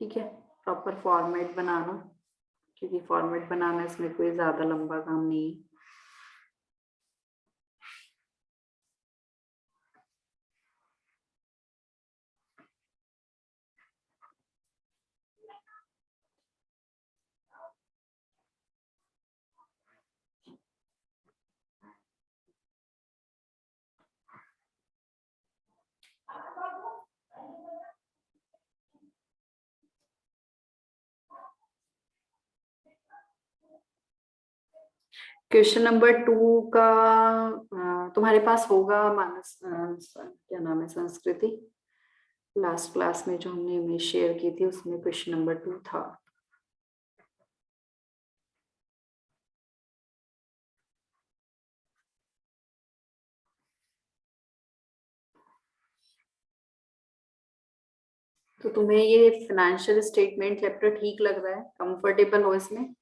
ठीक है, proper format बनाना, क्योंकि फॉर्मेट बनाना इसमें कोई ज्यादा लंबा काम नहीं है। क्वेश्चन नंबर 2 का तुम्हारे पास होगा मानस, क्या नाम है, संस्कृति। लास्ट क्लास में जो हमने इमेज शेयर की थी उसमें क्वेश्चन नंबर 2 था। तो तुम्हें ये फाइनेंशियल स्टेटमेंट चैप्टर ठीक लग रहा है, कंफर्टेबल हो इसमें?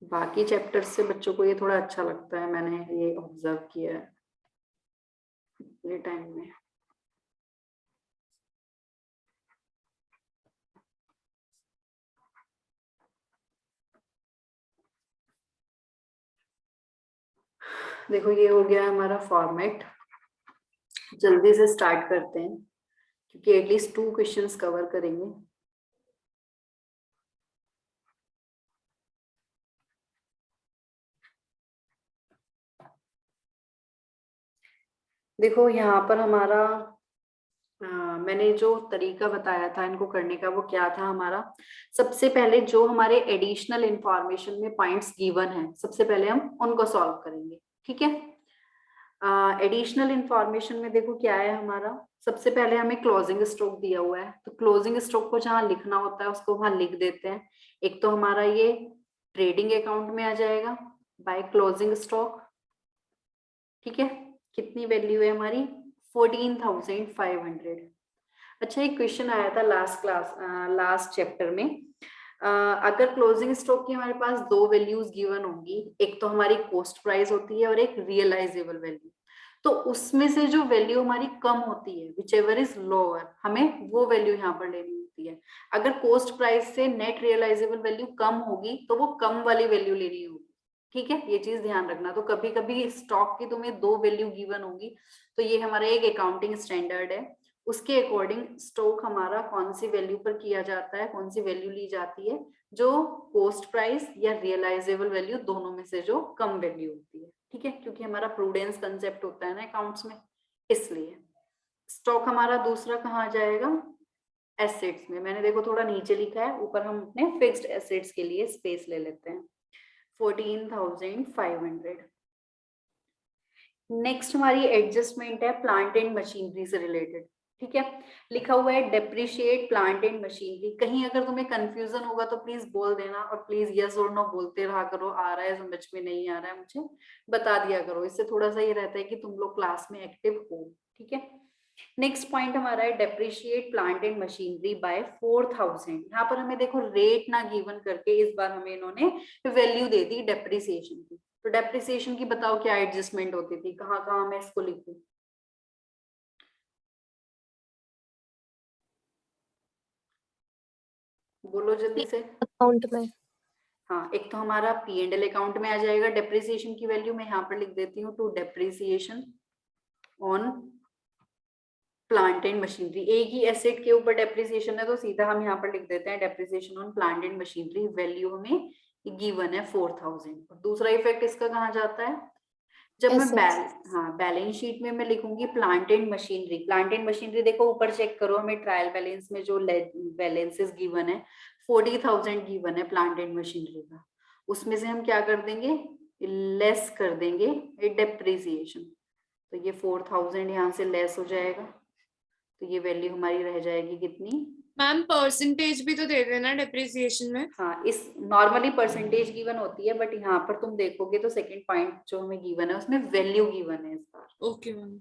बाकी चैप्टर से बच्चों को ये थोड़ा अच्छा लगता है, मैंने ये ऑब्जर्व किया है ये टाइम में। देखो ये हो गया हमारा फॉर्मेट। जल्दी से स्टार्ट करते हैं क्योंकि एटलीस्ट 2 क्वेश्चंस कवर करेंगे। देखो यहाँ पर हमारा मैंने जो तरीका बताया था इनको करने का वो क्या था हमारा। सबसे पहले जो हमारे एडिशनल इंफॉर्मेशन में पॉइंट्स गिवन है सबसे पहले हम उनको सॉल्व करेंगे। ठीक है, एडिशनल इंफॉर्मेशन में देखो क्या है हमारा। सबसे पहले हमें क्लोजिंग स्टॉक दिया हुआ है, तो क्लोजिंग स्टॉक को जहां लिखना होता है उसको वहां लिख देते हैं। एक तो हमारा ये ट्रेडिंग अकाउंट में आ जाएगा बाय क्लोजिंग स्टॉक। ठीक है, कितनी वैल्यू है हमारी, 14,500। अच्छा, एक क्वेश्चन आया था लास्ट चैप्टर में। अगर क्लोजिंग स्टॉक की हमारे पास 2 वैल्यूज गिवन होंगी, एक तो हमारी कॉस्ट प्राइस होती है और एक रियलाइजेबल वैल्यू, तो उसमें से जो वैल्यू हमारी कम होती है विच एवर इज लोअर, हमें वो वैल्यू यहाँ पर लेनी होती है। अगर कॉस्ट प्राइस से नेट रियलाइजेबल वैल्यू कम होगी तो वो कम वाली वैल्यू लेनी होगी। ठीक है, ये चीज ध्यान रखना। तो कभी कभी स्टॉक की तुम्हें 2 वैल्यू गिवन होगी, तो ये हमारा एक अकाउंटिंग स्टैंडर्ड है। उसके अकॉर्डिंग स्टॉक हमारा कौन सी वैल्यू पर किया जाता है, कौन सी वैल्यू ली जाती है, जो कॉस्ट प्राइस या रियलाइजेबल वैल्यू दोनों में से जो कम वैल्यू होती है। ठीक है, क्योंकि हमारा प्रूडेंस कंसेप्ट होता है ना अकाउंट्स में, इसलिए। स्टॉक हमारा दूसरा कहाँ आ जाएगा, एसेट्स में। मैंने देखो थोड़ा नीचे लिखा है, ऊपर हम अपने फिक्स्ड एसेट्स के लिए स्पेस ले लेते हैं, 14,500। नेक्स्ट हमारी एडजस्टमेंट है प्लांट एंड मशीनरी से रिलेटेड। ठीक है, लिखा हुआ है डेप्रिशिएट प्लांट एंड मशीनरी। कहीं अगर तुम्हें कंफ्यूजन होगा तो प्लीज बोल देना, और प्लीज यस और नो बोलते रहा करो। आ रहा है समझ में, नहीं आ रहा है मुझे बता दिया करो, इससे थोड़ा सा ये रहता है कि तुम लोग क्लास में एक्टिव हो। ठीक है, नेक्स्ट पॉइंट हमारा है depreciate plant and machinery by 4,000। यहाँ पर हमें देखो रेट ना गिवन करके इस बार हमें इन्होंने वैल्यू दे दी डेप्रिसिएशन की। तो डेप्रिसिएशन की बताओ क्या एडजस्टमेंट होती थी, कहाँ कहाँ मैं इसको लिखूं, बोलो जल्दी से। अकाउंट में। हाँ, एक तो हमारा पी एंड एल अकाउंट में आ जाएगा डेप्रिसिएशन की वैल्यू। मैं यहाँ पर लिख देती हूँ to depreciation on plant and machinery. एक ही एसेट के ऊपर डेप्रिसिएशन है तो सीधा हम यहाँ पर लिख देते हैं depreciation on plant and machinery. Value हमें गिवन है 4,000। और दूसरा इफेक्ट इसका कहाँ जाता है, जब मैं एसेट्स। बैलेंस शीट में मैं लिखूंगी plant and machinery. Plant and machinery देखो ऊपर चेक करो, हमें ट्रायल बैलेंस में जो बैलेंसेस गिवन है 40,000 गिवन है प्लांट एंड मशीनरी का। उसमें से हम क्या कर देंगे, लेस कर देंगे डेप्रिसिएशन। तो ये 4,000 यहाँ से लेस हो जाएगा, तो ये वैल्यू हमारी रह जाएगी कितनी। मैम परसेंटेज भी तो दे देना डिप्रिसिएशन में। हाँ, इस नॉर्मली परसेंटेज गिवन होती है, बट यहाँ पर तुम देखोगे तो सेकंड पॉइंट जो हमें गिवन है उसमें वैल्यू गिवन है इस बार। Okay ma'am.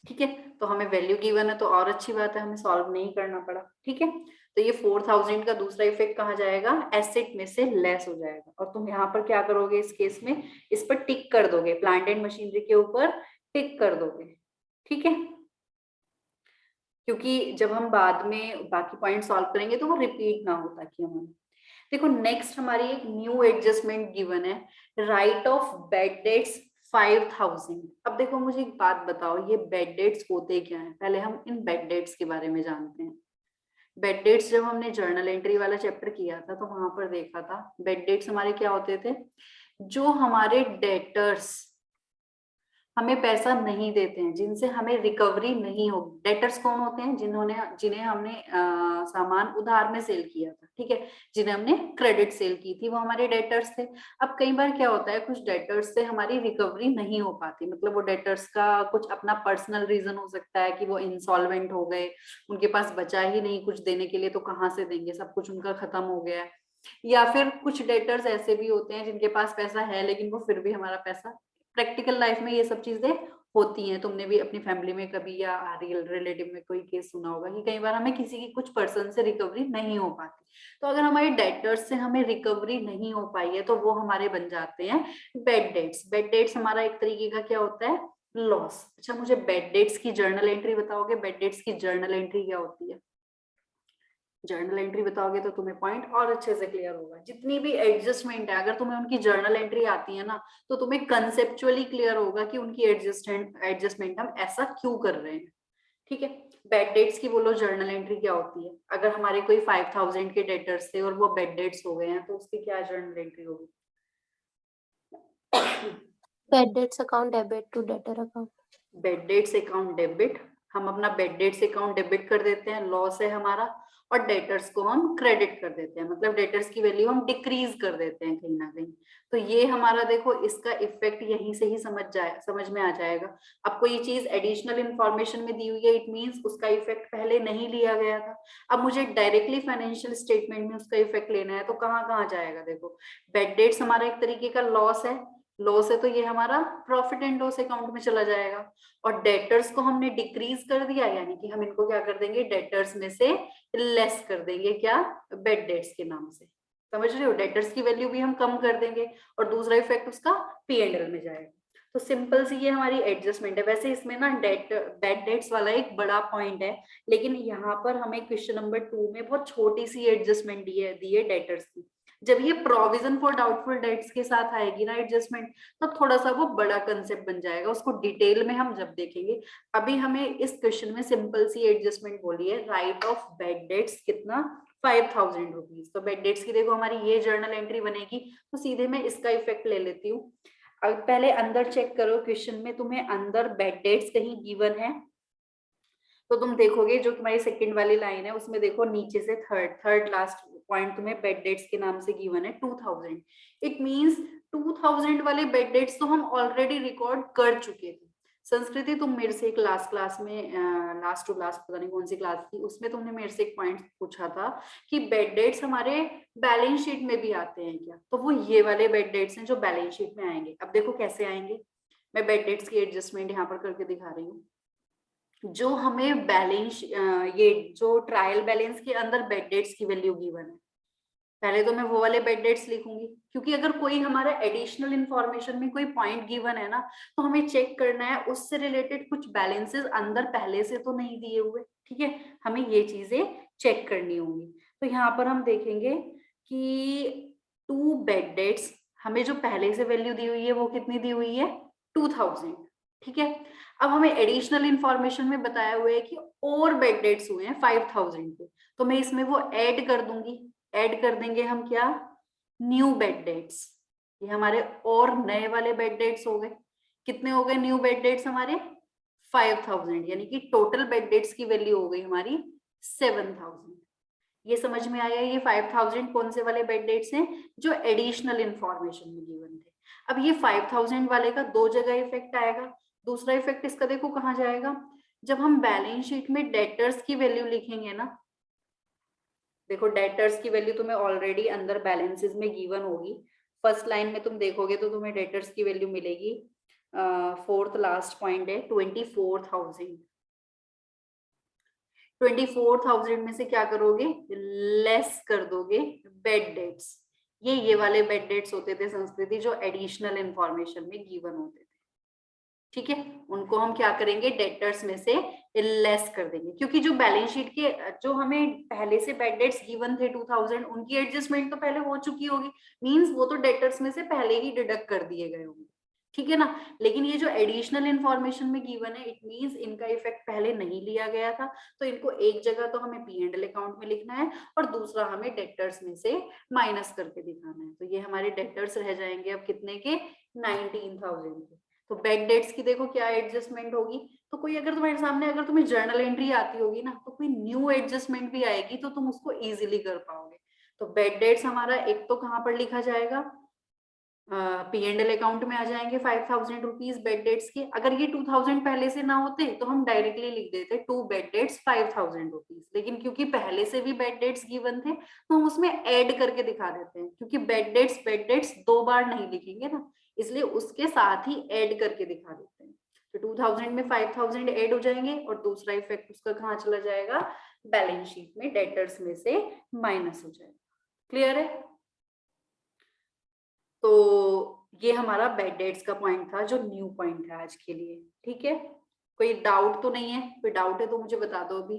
ठीक है, तो हमें वैल्यू गिवन है तो और अच्छी बात है, हमें सॉल्व नहीं करना पड़ा। ठीक है, तो ये 4,000 का दूसरा इफेक्ट कहाँ जाएगा, एसेट में से लेस हो जाएगा। और तुम यहाँ पर क्या करोगे इस केस में, इस पर टिक कर दोगे, प्लांट एंड मशीनरी के ऊपर टिक कर दोगे। ठीक है, क्योंकि जब हम बाद में बाकी पॉइंट सॉल्व करेंगे तो वो रिपीट ना हो, ताकि हमें देखो नेक्स्ट हमारी एक न्यू एडजस्टमेंट गिवन है, राइट ऑफ बेड डेट्स 5000। अब देखो मुझे एक बात बताओ, ये बेड डेट्स होते क्या है, पहले हम इन बेड डेट्स के बारे में जानते हैं। बेड डेट्स जब हमने जर्नल एंट्री वाला चैप्टर किया था तो वहां पर देखा था बेड डेट्स हमारे क्या होते थे, जो हमारे डेटर्स हमें पैसा नहीं देते हैं, जिनसे हमें रिकवरी नहीं होगी। डेटर्स कौन होते हैं, जिन्हें हमने सामान उधार में सेल किया था, ठीक है, जिन्हें हमने क्रेडिट सेल की थी, वो हमारे डेटर्स थे। अब कई बार क्या होता है, कुछ डेटर्स से हमारी रिकवरी नहीं हो पाती, मतलब वो डेटर्स का कुछ अपना पर्सनल रीजन हो सकता है कि वो इंसॉल्वेंट हो गए, उनके पास बचा ही नहीं कुछ देने के लिए, तो कहाँ से देंगे, सब कुछ उनका खत्म हो गया है। या फिर कुछ डेटर्स ऐसे भी होते हैं जिनके पास पैसा है लेकिन वो फिर भी हमारा पैसा, प्रैक्टिकल लाइफ में ये सब चीजें होती हैं। तुमने भी अपनी फैमिली में कभी या रियल रिलेटिव में कोई केस सुना होगा कि कई बार हमें किसी की कुछ पर्सन से रिकवरी नहीं हो पाती। तो अगर हमारे डेटर्स से हमें रिकवरी नहीं हो पाई है तो वो हमारे बन जाते हैं बेड डेट्स। बेड डेट्स हमारा एक तरीके का क्या होता है, लॉस। अच्छा मुझे बेड डेट्स की जर्नल एंट्री बताओगे, बेड डेट्स की जर्नल एंट्री क्या होती है? जर्नल एंट्री बताओगे तो तुम्हें पॉइंट और अच्छे से क्लियर होगा। जितनी भी एडजस्टमेंट है अगर तुम्हें उनकी जर्नल एंट्री आती है ना तो तुम्हें कंसेप्चुअली क्लियर होगा कि उनकी एडजस्टमेंट हम ऐसा क्यों कर रहे हैं, ठीक है। बेड डेट्स की बोलो जर्नल एंट्री क्या होती है, अगर हमारे कोई 5000 के डेटर्स थे और वो बेड डेट्स हो गए हैं तो उसकी क्या जर्नल एंट्री होगी? Bad debts account debit to debtor account. Bad debts account debit, हम अपना बेड डेट्स अकाउंट डेबिट कर देते हैं, लॉस है हमारा, और डेटर्स को हम क्रेडिट कर देते हैं, मतलब डेटर्स की वैल्यू हम डिक्रीज कर देते हैं कहीं ना कहीं। तो ये हमारा देखो इसका इफेक्ट यहीं से ही समझ में आ जाएगा। आपको ये चीज एडिशनल इंफॉर्मेशन में दी हुई है, इट मींस उसका इफेक्ट पहले नहीं लिया गया था। अब मुझे डायरेक्टली फाइनेंशियल स्टेटमेंट में उसका इफेक्ट लेना है तो कहाँ कहाँ जाएगा? देखो बेड डेट्स हमारा एक तरीके का लॉस है, लॉस है तो ये हमारा प्रॉफिट एंड लॉस अकाउंट में चला जाएगा। और डेटर्स को हमने डिक्रीज कर दिया, यानी कि हम इनको क्या कर देंगे, डेटर्स में से लेस कर देंगे, क्या, बेड डेट्स के नाम से। समझ रहे हो, डेटर्स की वैल्यू भी हम कम कर देंगे और दूसरा इफेक्ट उसका P&L में जाएगा। तो सिंपल सी ये हमारी एडजस्टमेंट है। वैसे इसमें ना बेड डेट्स वाला एक बड़ा पॉइंट है, लेकिन यहाँ पर हमें क्वेश्चन नंबर 2 में बहुत छोटी सी एडजस्टमेंट दी है डेटर्स की। जब ये प्रोविजन फॉर डाउटफुल डेट्स के साथ आएगी ना एडजस्टमेंट, तो थोड़ा सा वो बड़ा कंसेप्ट बन जाएगा, उसको डिटेल में हम जब देखेंगे। अभी हमें इस क्वेश्चन में सिंपल सी एडजस्टमेंट बोली है, राइट ऑफ बेड डेट्स कितना, 5000 रुपीज। तो बेड डेट्स की देखो हमारी ये जर्नल एंट्री बनेगी, तो सीधे मैं इसका इफेक्ट ले लेती हूँ। अब पहले अंदर चेक करो, क्वेश्चन में तुम्हें अंदर बेड डेट्स कहीं गिवन है तो तुम देखोगे जो तुम्हारी सेकंड वाली लाइन है उसमें देखो नीचे से थर्ड लास्ट पॉइंट तुम्हें बेड डेट्स के नाम से गिवन है 2000। इट मींस 2000 वाले बेड डेट्स तो हम ऑलरेडी रिकॉर्ड कर चुके थे। संस्कृति तुम मेरे से एक लास्ट क्लास में लास्ट टू लास्ट पता नहीं कौन सी क्लास थी, उसमें तुमने मेरे से एक पॉइंट पूछा था कि बेड डेट्स हमारे बैलेंस शीट में भी आते हैं क्या, तो वो ये वाले बेड डेट्स हैं जो बैलेंस शीट में आएंगे। अब देखो कैसे आएंगे, मैं बेड डेट्स की एडजस्टमेंट यहाँ पर करके दिखा रही हूँ। जो हमें बैलेंस ये जो ट्रायल बैलेंस के अंदर बेड डेट्स की वैल्यू गिवन है, पहले तो मैं वो वाले बेड डेट्स लिखूंगी, क्योंकि अगर कोई हमारा एडिशनल इंफॉर्मेशन में कोई पॉइंट गिवन है ना तो हमें चेक करना है उससे रिलेटेड कुछ बैलेंसेस अंदर पहले से तो नहीं दिए हुए, ठीक है, हमें ये चीजें चेक करनी होंगी। तो यहाँ पर हम देखेंगे कि 2 बेड डेट्स, हमें जो पहले से वैल्यू दी हुई है वो कितनी दी हुई है, 2000, ठीक है। अब हमें एडिशनल इंफॉर्मेशन में बताया हुआ है कि और बेड डेट्स हुए हैं 5000 के, तो मैं इसमें वो ऐड कर दूंगी, ऐड कर देंगे हम क्या, न्यू बेड डेट्स। ये हमारे और नए वाले बेड डेट्स हो गए। कितने हो गए न्यू बेड डेट्स हमारे, 5000, यानी कि टोटल बेड डेट्स की वैल्यू हो गई हमारी 7000। ये समझ में आया, ये 5000 कौन से वाले बेड डेट्स हैं, जो एडिशनल इंफॉर्मेशन में गिवन थे। अब ये 5000 वाले का दो जगह इफेक्ट आएगा। दूसरा इफेक्ट इसका देखो कहाँ जाएगा, जब हम बैलेंस शीट में डेटर्स की वैल्यू लिखेंगे ना, देखो डेटर्स की वैल्यू तुम्हें ऑलरेडी अंदर बैलेंसेस में गिवन होगी। फर्स्ट लाइन में तुम देखोगे तो तुम्हें डेटर्स की वैल्यू मिलेगी, फोर्थ लास्ट पॉइंट है 24,000। 24,000 में से क्या करोगे, लेस कर दोगे बेड डेट्स। ये वाले बेड डेट्स होते थे संस्कृति जो एडिशनल इंफॉर्मेशन में गिवन होते थे। ठीक है, उनको हम क्या करेंगे, डेटर्स में से लेस कर देंगे, क्योंकि जो बैलेंस शीट के जो हमें पहले से बैड डेट्स गिवन थे 2000, उनकी एडजस्टमेंट तो पहले हो चुकी होगी, मींस वो तो डेटर्स में से पहले ही डिडक्ट कर दिए गए होंगे, ठीक है ना। लेकिन ये जो एडिशनल इंफॉर्मेशन में गिवन है, इट मींस इनका इफेक्ट पहले नहीं लिया गया था, तो इनको एक जगह तो हमें P&L अकाउंट में लिखना है और दूसरा हमें डेटर्स में से माइनस करके दिखाना है। तो ये हमारे डेटर्स रह जाएंगे अब कितने के, 19,000 के। तो बैड डेट्स की देखो क्या एडजस्टमेंट होगी, तो कोई अगर तुम्हारे सामने, अगर तुम्हें जर्नल एंट्री आती होगी ना, तो कोई न्यू एडजस्टमेंट भी आएगी तो तुम उसको इजीली कर पाओगे। तो बैड डेट्स हमारा एक तो कहां पर लिखा जाएगा, P&L अकाउंट में आ जाएंगे 5,000 रुपीज बैड डेट्स के। अगर ये 2,000 पहले से ना होते तो हम डायरेक्टली लिख देते टू बैड डेट्स 5,000 रुपीज, लेकिन क्योंकि पहले से भी बैड डेट्स गिवन थे तो हम उसमें ऐड करके दिखा देते हैं, क्योंकि बैड डेट्स 2 बार नहीं लिखेंगे ना, इसलिए उसके साथ ही ऐड करके दिखा देते हैं। तो 2,000 में 5,000 ऐड हो जाएंगे और दूसरा इफेक्ट उसका कहाँ चला जाएगा, बैलेंस शीट में डेटर्स में से माइनस हो जाएगा। क्लियर है। तो ये हमारा बैड डेट्स का पॉइंट था, जो न्यू पॉइंट है आज के लिए। ठीक है, कोई डाउट तो नहीं है? कोई डाउट है तो मुझे बता दो अभी।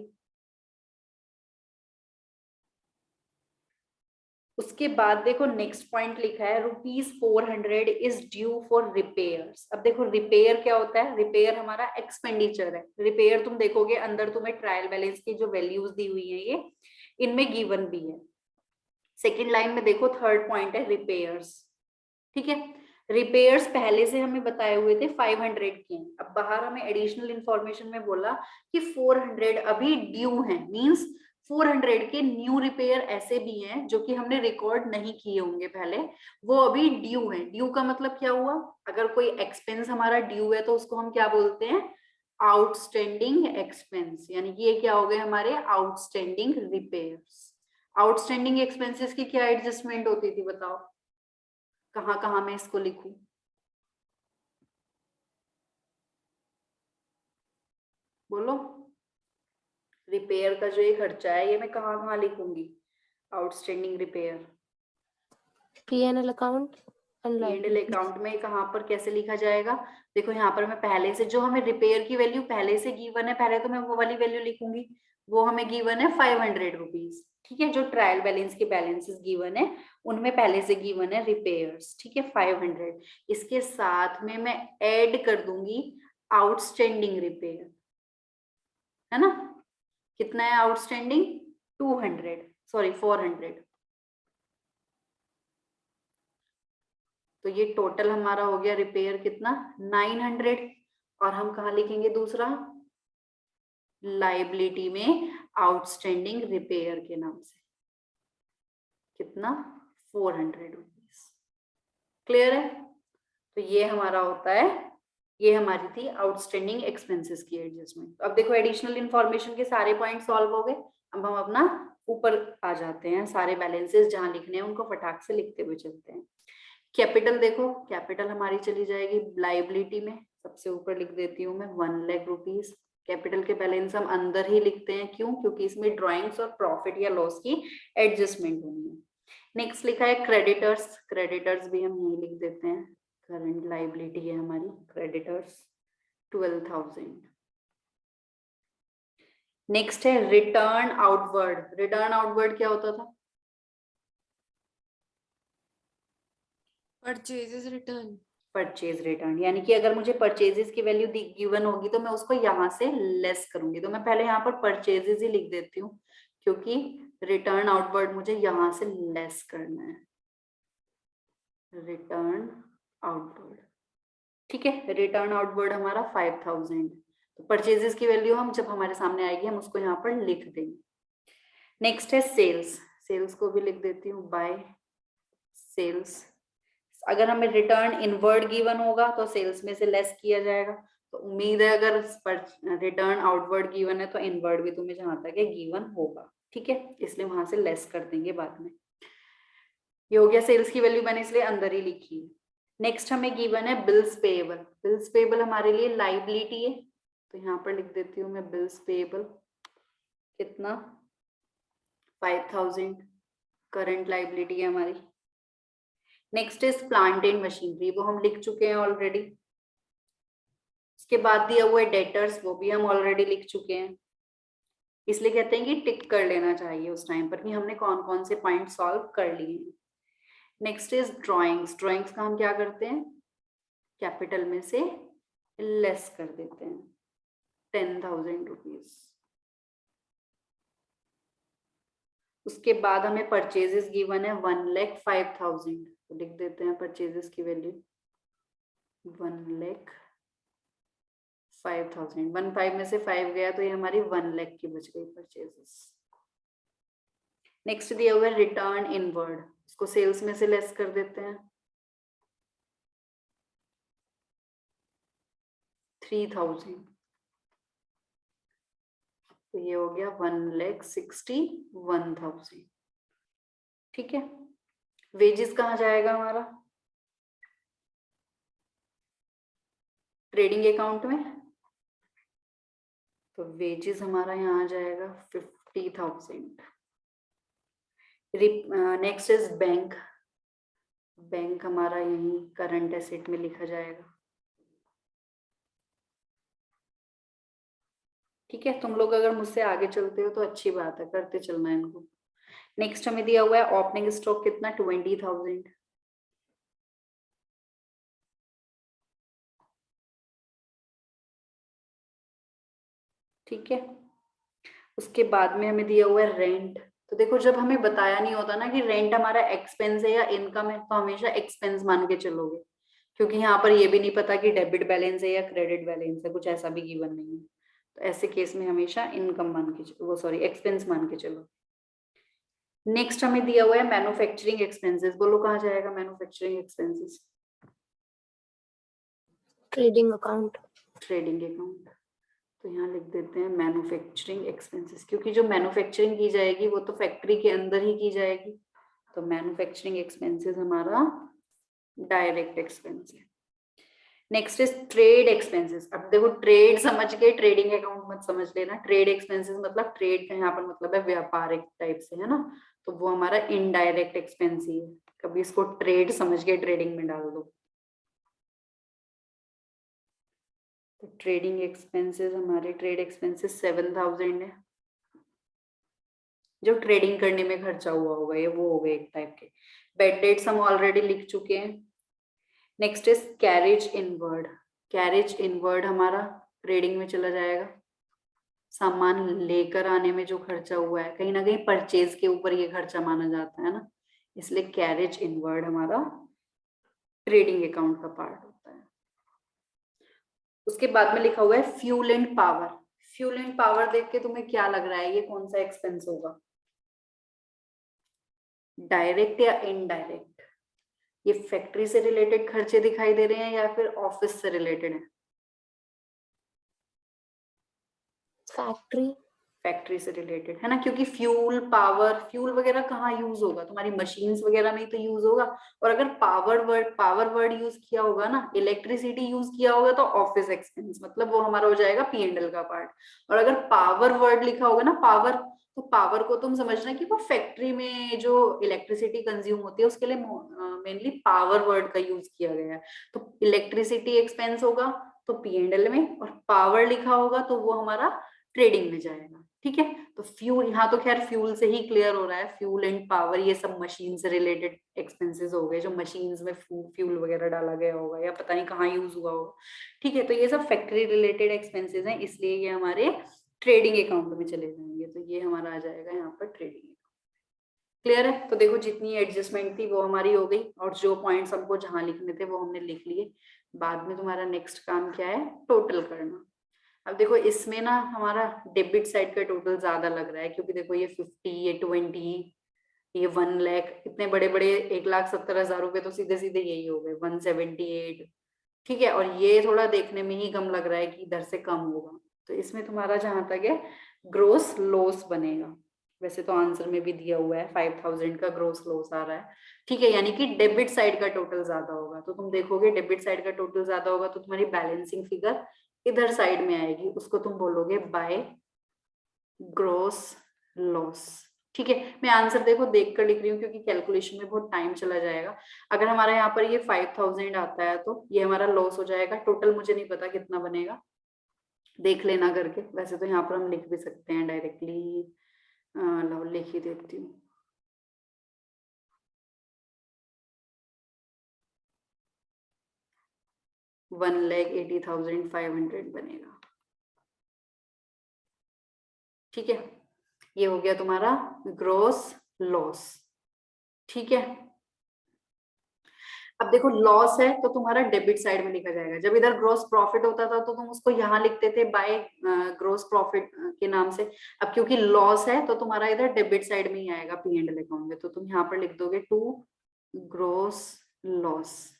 उसके बाद देखो नेक्स्ट पॉइंट लिखा है ₹400 इज ड्यू फॉर रिपेयर्स। अब देखो रिपेयर क्या होता है, रिपेयर हमारा एक्सपेंडिचर है। रिपेयर तुम देखोगे अंदर तुम्हें ट्रायल बैलेंस की जो वैल्यूज दी हुई है ये इनमें गिवन भी है। सेकेंड लाइन में देखो थर्ड पॉइंट है रिपेयर्स। ठीक है, रिपेयर्स पहले से हमें बताए हुए थे 500 के, अब बाहर हमें एडिशनल इंफॉर्मेशन में बोला कि 400 अभी ड्यू है, मींस 400 के न्यू रिपेयर ऐसे भी हैं जो कि हमने रिकॉर्ड नहीं किए होंगे पहले, वो अभी ड्यू है। ड्यू का मतलब क्या हुआ, अगर कोई एक्सपेंस हमारा ड्यू है तो उसको हम क्या बोलते हैं, आउटस्टैंडिंग एक्सपेंस, यानी कि ये क्या हो गए हमारे आउटस्टैंडिंग रिपेयर्स। आउटस्टैंडिंग एक्सपेंसेस की क्या एडजस्टमेंट होती थी बताओ, कहां कहां मैं इसको लिखूं, बोलो। रिपेयर का जो ये खर्चा है ये मैं कहां कहां लिखूंगी, outstanding repair P&L account and P&L liabilities. Account में कहां पर कैसे लिखा जाएगा, देखो यहाँ पर मैं पहले से जो हमें रिपेयर की वैल्यू पहले से गिवन है, पहले तो मैं वो वाली वैल्यू लिखूंगी, वो हमें गिवन है 500 रुपीज। ठीक है, जो ट्रायल बैलेंस के बैलेंसेस गिवन है उनमें पहले से गिवन है रिपेयर्स, ठीक है 500। इसके साथ में मैं ऐड कर दूंगी आउटस्टैंडिंग रिपेयर, है ना। कितना है आउटस्टैंडिंग, 200, सॉरी 400। तो ये टोटल हमारा हो गया रिपेयर कितना, 900। और हम कहा लिखेंगे दूसरा, लाइबिलिटी में आउटस्टैंडिंग रिपेयर के नाम से कितना, 400 रुपीज। क्लियर है। तो ये हमारा होता है, ये हमारी थी आउटस्टैंडिंग एक्सपेंसेस की एडजस्टमेंट। अब देखो एडिशनल इंफॉर्मेशन के सारे पॉइंट सॉल्व हो गए। अब हम अपना ऊपर आ जाते हैं, सारे बैलेंसेस जहां लिखने हैं उनको फटाक से लिखते हुए चलते हैं। कैपिटल देखो, कैपिटल हमारी चली जाएगी लाइबिलिटी में, सबसे ऊपर लिख देती हूँ मैं 1 लाख रुपीज। कैपिटल के बैलेंस हम अंदर ही लिखते हैं, क्यों, क्योंकि इसमें ड्रॉइंग्स और प्रॉफिट या लॉस की एडजस्टमेंट होनी है। नेक्स्ट लिखा है क्रेडिटर्स, क्रेडिटर्स भी हम यही लिख देते हैं, करंट लाइबिलिटी है हमारी क्रेडिटर्स 12,000। नेक्स्ट है रिटर्न आउटवर्ड। रिटर्न आउटवर्ड क्या होता था, परचेजेस रिटर्न। परचेज रिटर्न, यानी कि अगर मुझे परचेजेस की वैल्यू गिवन होगी तो मैं उसको यहाँ से लेस करूंगी। तो मैं पहले यहाँ पर परचेजेस ही लिख देती हूँ, क्योंकि रिटर्न आउटवर्ड मुझे यहाँ से लेस करना है, रिटर्न आउटवर्ड। ठीक है, रिटर्न आउटवर्ड हमारा 5,000। तो परचेजेस की वैल्यू हम जब हमारे सामने आएगी हम उसको यहाँ पर लिख देंगे। नेक्स्ट है सेल्स, सेल्स को भी लिख देती हूँ बाय सेल्स। अगर हमें रिटर्न इनवर्ड गिवन होगा तो सेल्स में से लेस किया जाएगा। तो उम्मीद है अगर रिटर्न आउटवर्ड गिवन है तो इनवर्ड भी तुम्हें जहां तक है गिवन होगा। ठीक है, इसलिए वहां से लेस कर देंगे बाद में। ये हो गया सेल्स की वैल्यू, मैंने इसलिए अंदर ही लिखी है। नेक्स्ट हमें गिवन है बिल्स पेएबल। बिल्स पेएबल हमारे लिए लाइबिलिटी है, तो यहाँ पर लिख देती हूँ मैं बिल्स पेएबल कितना, 5,000 करंट लाइबिलिटी है हमारी। Next is plant and machinery, वो हम लिख चुके हैं ऑलरेडी। उसके बाद दिया हुआ है डेटर्स, वो भी हम ऑलरेडी लिख चुके हैं, इसलिए कहते हैं कि टिक कर लेना चाहिए उस टाइम पर कि हमने कौन कौन से पॉइंट सॉल्व कर लिए हैं। Next is drawings. ड्राइंग्स का हम क्या करते हैं, कैपिटल में से लेस कर देते हैं 10,000 रुपीज। उसके बाद हमें परचेजेस गिवन है 1,05,000, तो लिख देते हैं परचेजेस की वैल्यू 1,05,000। 1,500 में से 5 गया तो ये हमारी 1 लाख की बच गई परचेजेस। नेक्स्ट दिया हुआ है रिटर्न इनवर्ड, इसको सेल्स में से लेस कर देते हैं 3,000, तो ये हो गया 1,61,000। ठीक है, वेजेस कहाँ जाएगा हमारा, ट्रेडिंग अकाउंट में, तो वेजेस हमारा यहाँ जाएगा 50,000। Next is bank. बैंक हमारा यही करंट एसेट में लिखा जाएगा। ठीक है, तुम लोग अगर मुझसे आगे चलते हो तो अच्छी बात है, करते चलना है इनको। नेक्स्ट हमें दिया हुआ है ओपनिंग स्टॉक कितना, 20,000। ठीक है, उसके बाद में हमें दिया हुआ है रेंट। तो देखो जब हमें बताया नहीं होता ना कि रेंट हमारा एक्सपेंस है या इनकम है, तो हमेशा एक्सपेंस मान के चलोगे, क्योंकि यहाँ पर ये भी नहीं पता कि डेबिट बैलेंस है या क्रेडिट बैलेंस है, कुछ ऐसा भी गिवन नहीं है। तो ऐसे केस में हमेशा इनकम मान के वो सॉरी एक्सपेंस मान के चलो। नेक्स्ट हमें दिया हुआ है मैन्युफैक्चरिंग एक्सपेंसेस। बोलो कहाँ जाएगा manufacturing expenses, trading account. Trading account, तो यहाँ लिख देते हैं मैन्युफैक्चरिंग एक्सपेंसेस, क्योंकि जो मैन्युफैक्चरिंग की जाएगी वो तो फैक्ट्री के अंदर ही की जाएगी। तो मैन्युफैक्चरिंग एक्सपेंसेस हमारा डायरेक्ट एक्सपेंस है। Next is trade expenses. अब देखो ट्रेड समझ के ट्रेडिंग अकाउंट मत समझ लेना। ट्रेड एक्सपेंसेस मतलब ट्रेड का यहाँ पर मतलब है व्यापारिक टाइप से, है ना, तो वो हमारा इनडायरेक्ट एक्सपेंस ही है। कभी इसको ट्रेड समझ के ट्रेडिंग में डाल दो। तो ट्रेडिंग एक्सपेंसेस हमारे ट्रेड एक्सपेंसेस 7,000 है, जो ट्रेडिंग करने में खर्चा हुआ होगा, ये वो हो गए एक टाइप के। बेड डेट्स हम ऑलरेडी लिख चुके हैं। Next is carriage inward. Carriage inward हमारा ट्रेडिंग में चला जाएगा। सामान लेकर आने में जो खर्चा हुआ है, कहीं ना कहीं परचेज के ऊपर ये खर्चा माना जाता है ना, इसलिए कैरेज इनवर्ड हमारा ट्रेडिंग अकाउंट का पार्ट होता है। उसके बाद में लिखा हुआ है fuel and power. Fuel and power देख के तुम्हें क्या लग रहा है, ये कौन सा एक्सपेंस होगा, डायरेक्ट या इनडायरेक्ट? ये फैक्ट्री से रिलेटेड खर्चे दिखाई दे रहे हैं या फिर ऑफिस से रिलेटेड है? फैक्ट्री से रिलेटेड है ना, क्योंकि फ्यूल पावर, फ्यूल वगैरह कहाँ यूज होगा, तुम्हारी मशीन्स वगैरह में ही तो यूज होगा। और अगर पावर वर्ड यूज किया होगा ना, इलेक्ट्रिसिटी यूज किया होगा, तो ऑफिस एक्सपेंस मतलब वो हमारा हो जाएगा P&L का पार्ट। और अगर पावर वर्ड लिखा होगा ना, पावर, तो पावर को तुम समझना कि वो फैक्ट्री में जो इलेक्ट्रिसिटी कंज्यूम होती है उसके लिए मेनली पावर वर्ड का यूज किया गया है। तो इलेक्ट्रिसिटी एक्सपेंस होगा तो P&L में, और पावर लिखा होगा तो वो हमारा ट्रेडिंग में जाएगा। ठीक है, तो फ्यूल, यहाँ तो खैर फ्यूल से ही क्लियर हो रहा है, फ्यूल एंड पावर ये सब मशीन से रिलेटेड एक्सपेंसेस हो गए, जो मशीन्स में फ्यूल वगैरह डाला गया होगा या पता नहीं कहाँ यूज हुआ होगा। ठीक है, तो ये सब फैक्ट्री रिलेटेड एक्सपेंसेस हैं, इसलिए ये हमारे ट्रेडिंग अकाउंट में चले जाएंगे। तो ये हमारा आ जाएगा यहाँ पर ट्रेडिंग। क्लियर है? तो देखो जितनी एडजस्टमेंट थी वो हमारी हो गई, और जो पॉइंट्स हमको जहां लिखने थे वो हमने लिख लिए। बाद में तुम्हारा नेक्स्ट काम क्या है, टोटल करना। अब देखो इसमें ना हमारा डेबिट साइड का टोटल ज्यादा लग रहा है, क्योंकि देखो ये 50, ये 20, ये 1 लाख, इतने बड़े बड़े 1,70,000 रुपए तो सीधे सीधे यही हो गए 178। ठीक है, और ये थोड़ा देखने में ही कम लग रहा है कि इधर से कम होगा। तो इसमें तुम्हारा जहां तक है ग्रोस लॉस बनेगा। वैसे तो आंसर में भी दिया हुआ है 5,000 का ग्रोस लॉस आ रहा है। ठीक है, यानी कि डेबिट साइड का टोटल ज्यादा होगा। तो तुम देखोगे डेबिट साइड का टोटल ज्यादा होगा तो तुम्हारी बैलेंसिंग फिगर इधर साइड में आएगी, उसको तुम बोलोगे बाय ग्रोस लॉस। ठीक है, मैं आंसर देखो देख कर लिख रही हूँ क्योंकि कैलकुलेशन में बहुत टाइम चला जाएगा। अगर हमारा यहाँ पर ये 5000 आता है तो ये हमारा लॉस हो जाएगा। टोटल मुझे नहीं पता कितना बनेगा, देख लेना करके। वैसे तो यहाँ पर हम लिख भी सकते हैं डायरेक्टली, लो लिख ही देती हूँ। $1,80,500 बनेगा। ठीक है, ये हो गया तुम्हारा ग्रोस लॉस। ठीक है, अब देखो लॉस है तो तुम्हारा डेबिट साइड में लिखा जाएगा। जब इधर ग्रोस प्रॉफिट होता था तो तुम उसको यहाँ लिखते थे बाय ग्रोस प्रॉफिट के नाम से। अब क्योंकि लॉस है तो तुम्हारा इधर डेबिट साइड में ही आएगा P&L अकाउंट में, तो तुम यहाँ पर लिख दोगे टू ग्रोस लॉस।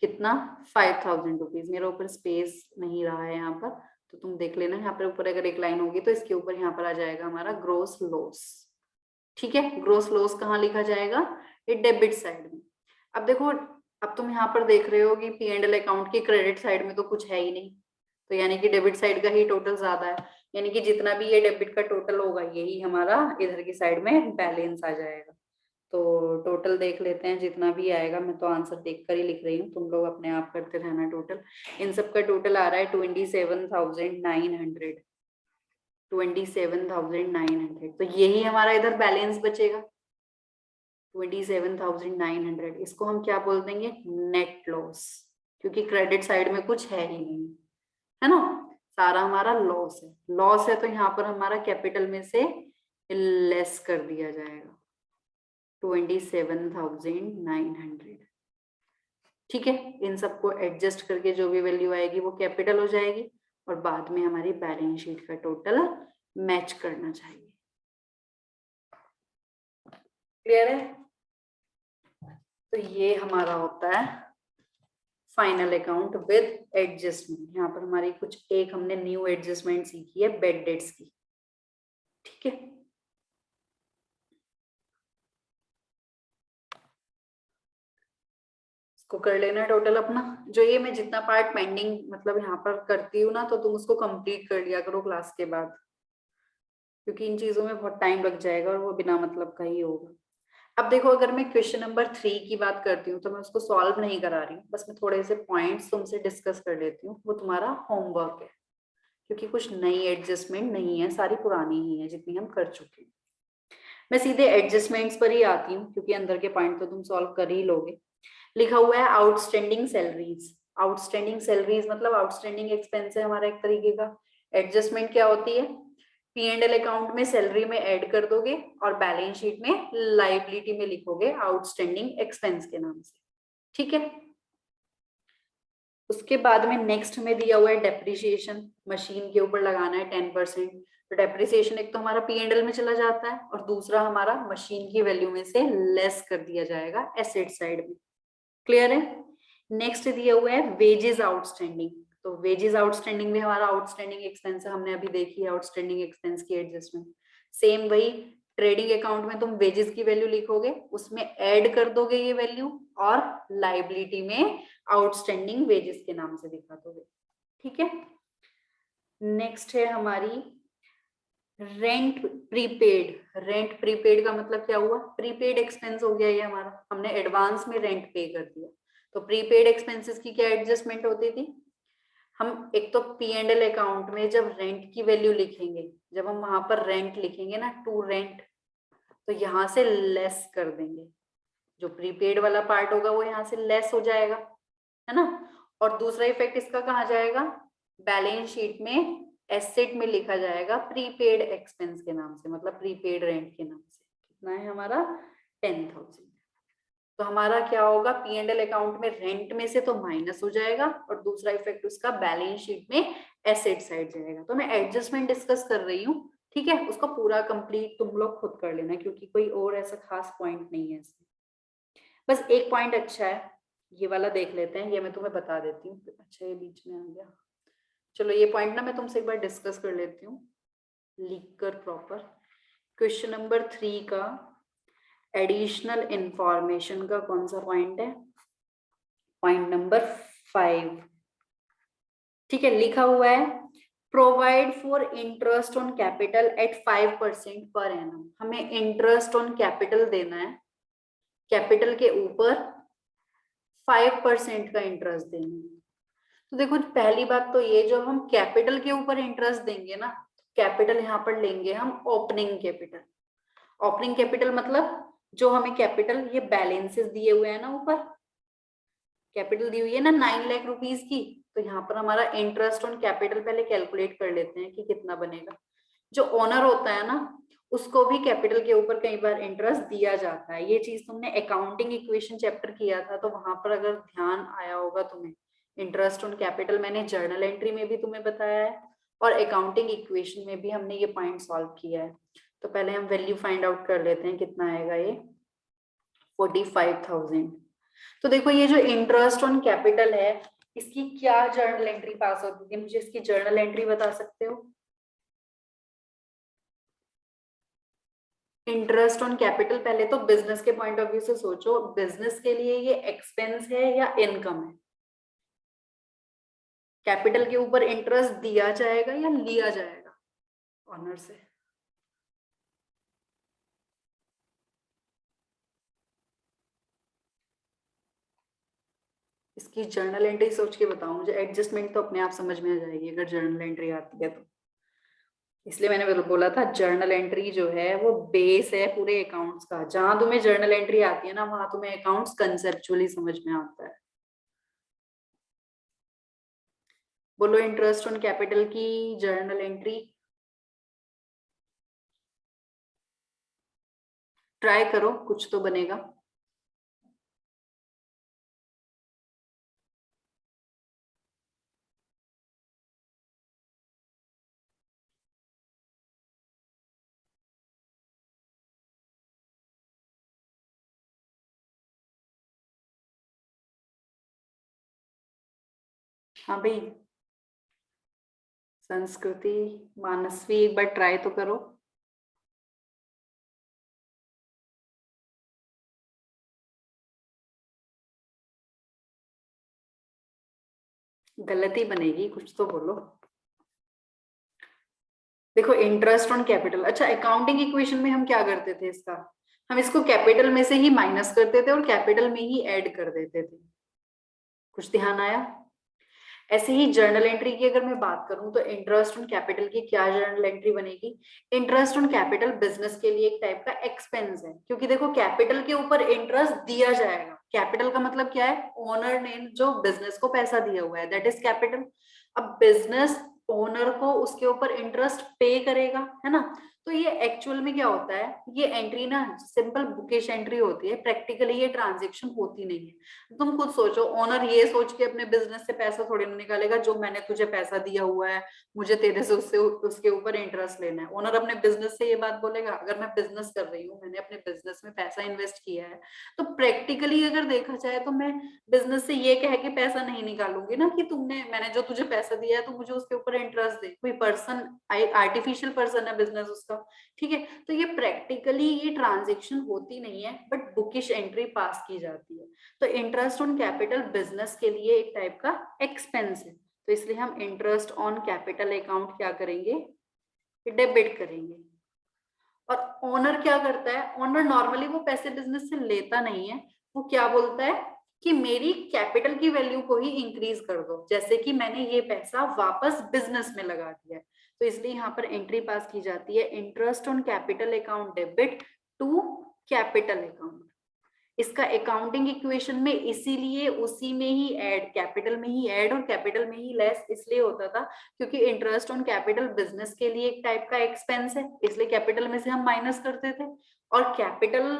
कितना? 5000 रुपीज। मेरे ऊपर स्पेस नहीं रहा है यहाँ पर, तो तुम देख लेना। यहाँ पर ऊपर अगर एक लाइन होगी तो इसके ऊपर यहाँ पर आ जाएगा हमारा ग्रोस लॉस। ठीक है, ग्रोस लॉस कहाँ लिखा जाएगा? ये डेबिट साइड में। अब देखो, अब तुम यहाँ पर देख रहे हो कि P&L अकाउंट की क्रेडिट साइड में तो कुछ है ही नहीं, तो यानी कि डेबिट साइड का ही टोटल ज्यादा है। यानी कि जितना भी ये डेबिट का टोटल होगा यही हमारा इधर की साइड में बैलेंस आ जाएगा। तो टोटल देख लेते हैं जितना भी आएगा। मैं तो आंसर देख कर ही लिख रही हूँ, तुम लोग अपने आप करते रहना। टोटल इन सब का टोटल आ रहा है 27,900। 27,900, तो यही हमारा इधर बैलेंस बचेगा 27,900। इसको हम क्या बोल देंगे? नेट लॉस, क्योंकि क्रेडिट साइड में कुछ है ही नहीं, है ना, सारा हमारा लॉस है। लॉस है तो यहाँ पर हमारा कैपिटल में से लेस कर दिया जाएगा 27,900। ठीक है, इन सबको एडजस्ट करके जो भी वैल्यू आएगी वो कैपिटल हो जाएगी और बाद में हमारी बैलेंस शीट का टोटल मैच करना चाहिए। क्लियर है? तो ये हमारा होता है फाइनल अकाउंट विद एडजस्टमेंट। यहाँ पर हमारी कुछ एक हमने न्यू एडजस्टमेंट सीखी है बेड डेट्स की। ठीक है, इसको कर लेना टोटल अपना। जो ये मैं जितना पार्ट पेंडिंग मतलब यहाँ पर करती हूँ ना, तो तुम उसको कंप्लीट कर लिया करो क्लास के बाद, क्योंकि इन चीजों में बहुत टाइम लग जाएगा और वो बिना मतलब का ही होगा। अब देखो, अगर मैं क्वेश्चन नंबर 3 की बात करती हूँ तो मैं उसको सॉल्व नहीं करा रही हूँ, बस मैं थोड़े से पॉइंट्स तुमसे डिस्कस कर लेती हूँ। वो तुम्हारा होमवर्क है, क्योंकि कुछ नई एडजस्टमेंट नहीं है, सारी पुरानी ही है जितनी हम कर चुके हैं। मैं सीधे एडजस्टमेंट्स पर ही आती हूँ, क्योंकि अंदर के पॉइंट तो तुम सॉल्व कर ही लोगे। लिखा हुआ है आउटस्टैंडिंग सैलरीज। आउटस्टैंडिंग सैलरीज मतलब आउटस्टैंडिंग एक्सपेंस है हमारा एक तरीके का। एडजस्टमेंट क्या होती है? P&L अकाउंट में सैलरी में ऐड कर दोगे और बैलेंस शीट में लाइबिलिटी में लिखोगे आउटस्टैंडिंग एक्सपेंस के नाम से। ठीक है, उसके बाद में नेक्स्ट में दिया हुआ है डेप्रिसिएशन। मशीन के ऊपर लगाना है 10%। तो डेप्रिसिएशन एक तो हमारा P&L में चला जाता है और दूसरा हमारा मशीन की वैल्यू में से लेस कर दिया जाएगा एसेट साइड में। क्लियर है? नेक्स्ट दिया हुआ है वेजेस आउटस्टैंडिंग। तो वेजेस आउटस्टैंडिंग में हमारा आउटस्टैंडिंग एक्सपेंस है, हमने अभी देखी है आउटस्टैंडिंग एक्सपेंस की एडजस्टमेंट। सेम वही ट्रेडिंग अकाउंट में तुम वेजेस की वैल्यू लिखोगे, उसमें ऐड कर दोगे ये वैल्यू और लाइबिलिटी में आउटस्टैंडिंग वेजेस के नाम से दिखा दोगे। ठीक है, नेक्स्ट है हमारी रेंट प्रीपेड। रेंट प्रीपेड का मतलब क्या हुआ? प्रीपेड एक्सपेंस हो गया ये हमारा, हमने एडवांस में रेंट पे कर दिया। तो प्रीपेड एक्सपेंसेस की क्या एडजस्टमेंट होती थी? हम एक तो P&L अकाउंट में जब रेंट की वैल्यू लिखेंगे, जब हम वहां पर रेंट लिखेंगे ना, टू रेंट, तो यहाँ से लेस कर देंगे। जो प्रीपेड वाला पार्ट होगा वो यहाँ से लेस हो जाएगा, है ना। और दूसरा इफेक्ट इसका कहाँ जाएगा? बैलेंस शीट में एसेट में लिखा जाएगा प्रीपेड एक्सपेंस के नाम से, मतलब प्रीपेड रेंट के नाम से। कितना है हमारा? 10,000। तो हमारा क्या होगा? P&L अकाउंट में रेंट में से तो माइनस हो जाएगा और दूसरा इफेक्ट उसका बैलेंस शीट में एसेट साइड जाएगा। तो मैं एडजस्टमेंट डिस्कस कर रही हूँ, ठीक है, उसको पूरा कंप्लीट तुम लोग खुद कर लेना, क्योंकि कोई और ऐसा खास पॉइंट नहीं है इसमें। बस एक पॉइंट अच्छा है, ये वाला देख लेते हैं, ये मैं तुम्हें बता देती हूँ। अच्छा, ये बीच में आ गया। चलो ये पॉइंट ना मैं तुमसे एक बार डिस्कस कर लेती हूँ लिख कर प्रॉपर। क्वेश्चन नंबर 3 का एडिशनल इंफॉर्मेशन का कौन सा पॉइंट है? Point number 5। ठीक है, लिखा हुआ है provide for interest on capital eight 5% per annum. हमें इंटरेस्ट ऑन कैपिटल देना है, कैपिटल के ऊपर 5% का इंटरेस्ट देना है। तो देखो पहली बात तो ये, जो हम कैपिटल के ऊपर इंटरेस्ट देंगे ना, कैपिटल यहाँ पर लेंगे हम ओपनिंग कैपिटल। ओपनिंग कैपिटल मतलब जो हमें कैपिटल, ये बैलेंसेस दिए हुए हैं ना, ऊपर कैपिटल दी हुई है ना 9 लाख रुपीस की, तो यहाँ पर हमारा इंटरेस्ट ऑन कैपिटल पहले कैलकुलेट कर लेते हैं कि कितना बनेगा। जो ओनर होता है ना, उसको भी कैपिटल के ऊपर कई बार इंटरेस्ट दिया जाता है। ये चीज तुमने अकाउंटिंग इक्वेशन चैप्टर किया था, तो वहां पर अगर ध्यान आया होगा तुम्हें, इंटरेस्ट ऑन कैपिटल मैंने जर्नल एंट्री में भी तुम्हें बताया है और अकाउंटिंग इक्वेशन में भी हमने ये पॉइंट सॉल्व किया है। तो पहले हम वैल्यू फाइंड आउट कर लेते हैं, कितना आएगा ये 45,000। तो देखो ये जो इंटरेस्ट ऑन कैपिटल है, इसकी क्या जर्नल एंट्री पास होती है, मुझे इसकी जर्नल एंट्री बता सकते हो? इंटरेस्ट ऑन कैपिटल, पहले तो बिजनेस के पॉइंट ऑफ व्यू से सोचो, बिजनेस के लिए ये एक्सपेंस है या इनकम है? कैपिटल के ऊपर इंटरेस्ट दिया जाएगा या लिया जाएगा ऑनर से? इसकी जर्नल एंट्री सोच के बताओ मुझे। एडजस्टमेंट तो अपने आप समझ में आ जाएगी अगर जर्नल एंट्री आती है तो, इसलिए मैंने बोला था जर्नल एंट्री जो है वो बेस है पूरे अकाउंट्स का। जहां तुम्हें जर्नल एंट्री आती है ना, वहां तुम्हें अकाउंट्स कंसेप्चुअली समझ में आता है। बोलो इंटरेस्ट ऑन कैपिटल की जर्नल एंट्री, ट्राई करो, कुछ तो बनेगा। हाँ भाई, संस्कृति, मानसवी, एक बार ट्राई तो करो। गलती बनेगी, कुछ तो बोलो। देखो इंटरेस्ट ऑन कैपिटल, अच्छा अकाउंटिंग इक्वेशन में हम क्या करते थे इसका, हम इसको कैपिटल में से ही माइनस करते थे और कैपिटल में ही ऐड कर देते थे। कुछ ध्यान आया? ऐसे ही जर्नल एंट्री की अगर मैं बात करूं तो इंटरेस्ट ऑन कैपिटल की क्या जर्नल एंट्री बनेगी? इंटरेस्ट ऑन कैपिटल बिजनेस के लिए एक टाइप का एक्सपेंस है, क्योंकि देखो कैपिटल के ऊपर इंटरेस्ट दिया जाएगा। कैपिटल का मतलब क्या है? ओनर ने जो बिजनेस को पैसा दिया हुआ है, दैट इज कैपिटल। अब बिजनेस ओनर को उसके ऊपर इंटरेस्ट पे करेगा, है ना? तो ये एक्चुअल में क्या होता है, ये एंट्री ना सिंपल बुकिश एंट्री होती है, प्रैक्टिकली ये ट्रांजेक्शन होती नहीं है। तुम खुद सोचो, ओनर ये सोच के अपने बिजनेस से पैसा थोड़ी ना निकालेगा, जो मैंने तुझे पैसा दिया हुआ है मुझे तेरे से उससे उसके ऊपर इंटरेस्ट लेना है। ओनर अपने बिजनेस से ये बात बोलेगा? अगर मैं बिजनेस कर रही हूँ, मैंने अपने बिजनेस में पैसा इन्वेस्ट किया है, तो प्रैक्टिकली अगर देखा जाए तो मैं बिजनेस से ये कह के पैसा नहीं निकालूंगी ना कि मैंने जो तुझे पैसा दिया है तो मुझे उसके ऊपर इंटरेस्ट दे। कोई पर्सन, आर्टिफिशियल पर्सन है बिजनेस उसका, ठीक है? तो ये प्रैक्टिकली ये ट्रांजेक्शन होती नहीं है, बट बुकिश एंट्री पास की जाती है। तो इंटरेस्ट ऑन कैपिटल बिजनेस के लिए एक टाइप का एक्सपेंस है, तो इसलिए हम इंटरेस्ट ऑन कैपिटल अकाउंट क्या करेंगे, डेबिट करेंगे। और ओनर क्या करता है? ओनर नॉर्मली वो पैसे बिजनेस से लेता नहीं है, वो क्या बोलता है कि मेरी कैपिटल की वैल्यू को ही इंक्रीज कर दो, जैसे कि मैंने ये पैसा वापस बिजनेस में लगा दिया है। तो इसलिए यहाँ पर एंट्री पास की जाती है, interest on capital account debit to capital account. इसका अकाउंटिंग इक्वेशन में इसीलिए उसी में ही ऐड, कैपिटल में ही ऐड और कैपिटल में ही लेस इसलिए होता था क्योंकि इंटरेस्ट ऑन कैपिटल बिजनेस के लिए एक टाइप का एक्सपेंस है, इसलिए कैपिटल में से हम माइनस करते थे और कैपिटल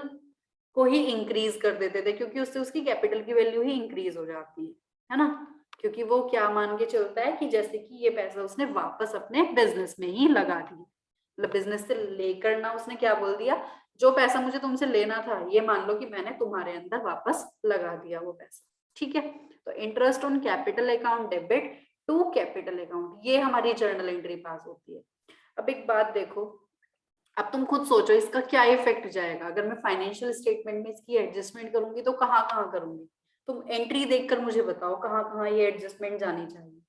को ही इंक्रीज कर देते थे, क्योंकि उससे उसकी कैपिटल की वैल्यू ही इंक्रीज हो जाती है ना? क्योंकि वो क्या मान के चलता है कि जैसे कि ये पैसा उसने वापस अपने बिजनेस में ही लगा दिया, मतलब बिजनेस से लेकर ना उसने क्या बोल दिया, जो पैसा मुझे तुमसे लेना था ये मान लो कि मैंने तुम्हारे अंदर वापस लगा दिया वो पैसा, ठीक है? तो interest on capital account debit to capital account, ये हमारी जर्नल एंट्री पास होती है। अब एक बात देखो, अब तुम खुद सोचो इसका क्या इफेक्ट जाएगा अगर मैं फाइनेंशियल स्टेटमेंट में इसकी एडजस्टमेंट करूंगी, तो कहाँ कहाँ करूंगी? तुम एंट्री देखकर मुझे बताओ कहाँ कहाँ ये एडजस्टमेंट जानी चाहिए।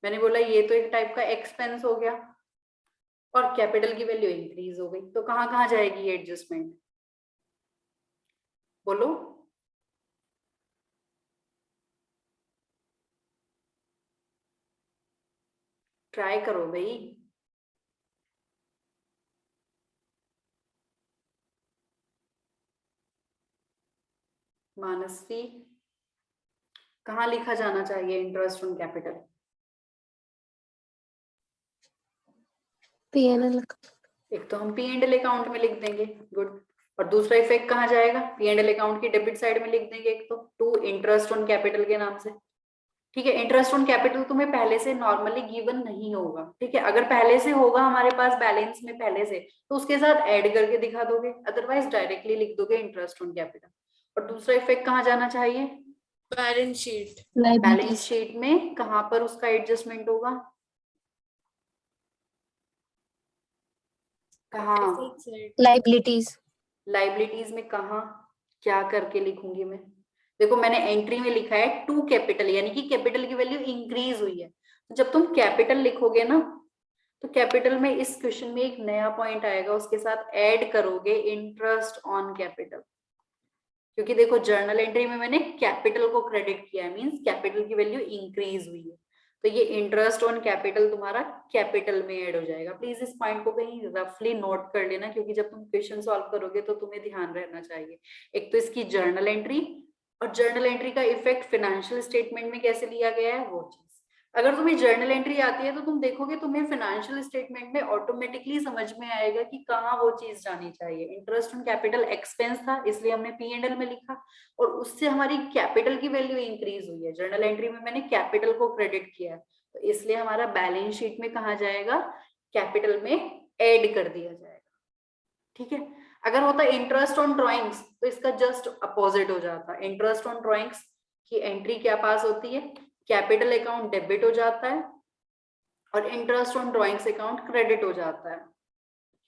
मैंने बोला ये तो एक टाइप का एक्सपेंस हो गया और कैपिटल की वैल्यू इंक्रीज हो गई, तो कहाँ कहाँ जाएगी ये एडजस्टमेंट, बोलो। ट्राई करो भाई। मानसवी, कहाँ लिखा जाना चाहिए इंटरेस्ट ऑन कैपिटल? P&L एक तो हम पी एंड एल अकाउंट में लिख देंगे, गुड। और दूसरा इफेक्ट कहाँ जाएगा? पी एंड एल अकाउंट की डेबिट साइड में लिख देंगे, एक तो टू इंटरेस्ट ऑन कैपिटल के नाम से। ठीक है, इंटरेस्ट ऑन कैपिटल तुम्हें पहले से नॉर्मली गिवन नहीं होगा, ठीक है। अगर पहले से होगा हमारे पास बैलेंस में पहले से, तो उसके साथ ऐड करके दिखा दोगे, अदरवाइज डायरेक्टली लिख दोगे इंटरेस्ट ऑन कैपिटल। और दूसरा इफेक्ट कहाँ जाना चाहिए? Balance sheet. Balance liabilities sheet में कहाँ पर उसका एडजस्टमेंट होगा? कहाँ? liabilities लाइबिलिटीज में कहाँ, क्या करके लिखूंगी मैं? देखो मैंने एंट्री में लिखा है टू कैपिटल, यानी कि कैपिटल की वैल्यू इंक्रीज हुई है। तो जब तुम कैपिटल लिखोगे ना, तो कैपिटल में इस क्वेश्चन में एक नया पॉइंट आएगा, उसके साथ ऐड करोगे इंटरेस्ट ऑन कैपिटल। क्योंकि देखो जर्नल एंट्री में मैंने कैपिटल को क्रेडिट किया है, मींस कैपिटल की वैल्यू इंक्रीज हुई है, तो ये इंटरेस्ट ऑन कैपिटल तुम्हारा कैपिटल में ऐड हो जाएगा। प्लीज इस पॉइंट को कहीं रफली नोट कर लेना, क्योंकि जब तुम क्वेश्चन सॉल्व करोगे तो तुम्हें ध्यान रहना चाहिए। एक तो इसकी जर्नल एंट्री, और जर्नल एंट्री का इफेक्ट फाइनेंशियल स्टेटमेंट में कैसे लिया गया है वो चीज। अगर तुम्हें जर्नल एंट्री आती है तो तुम देखोगे तुम्हें फाइनेंशियल स्टेटमेंट में ऑटोमेटिकली समझ में आएगा कि कहाँ वो चीज जानी चाहिए। इंटरेस्ट ऑन कैपिटल एक्सपेंस था, इसलिए हमने पी एंड एल में लिखा, और उससे हमारी कैपिटल की वैल्यू इंक्रीज हुई है। जर्नल एंट्री में मैंने कैपिटल को क्रेडिट किया है, तो इसलिए हमारा बैलेंस शीट में कहा जाएगा? कैपिटल में ऐड कर दिया जाएगा। ठीक है, अगर होता इंटरेस्ट ऑन ड्रॉइंग्स तो इसका जस्ट अपोजिट हो जाता। इंटरेस्ट ऑन ड्रॉइंग्स की एंट्री क्या पास होती है? कैपिटल अकाउंट डेबिट हो जाता है, और interest on drawings account credit हो जाता है,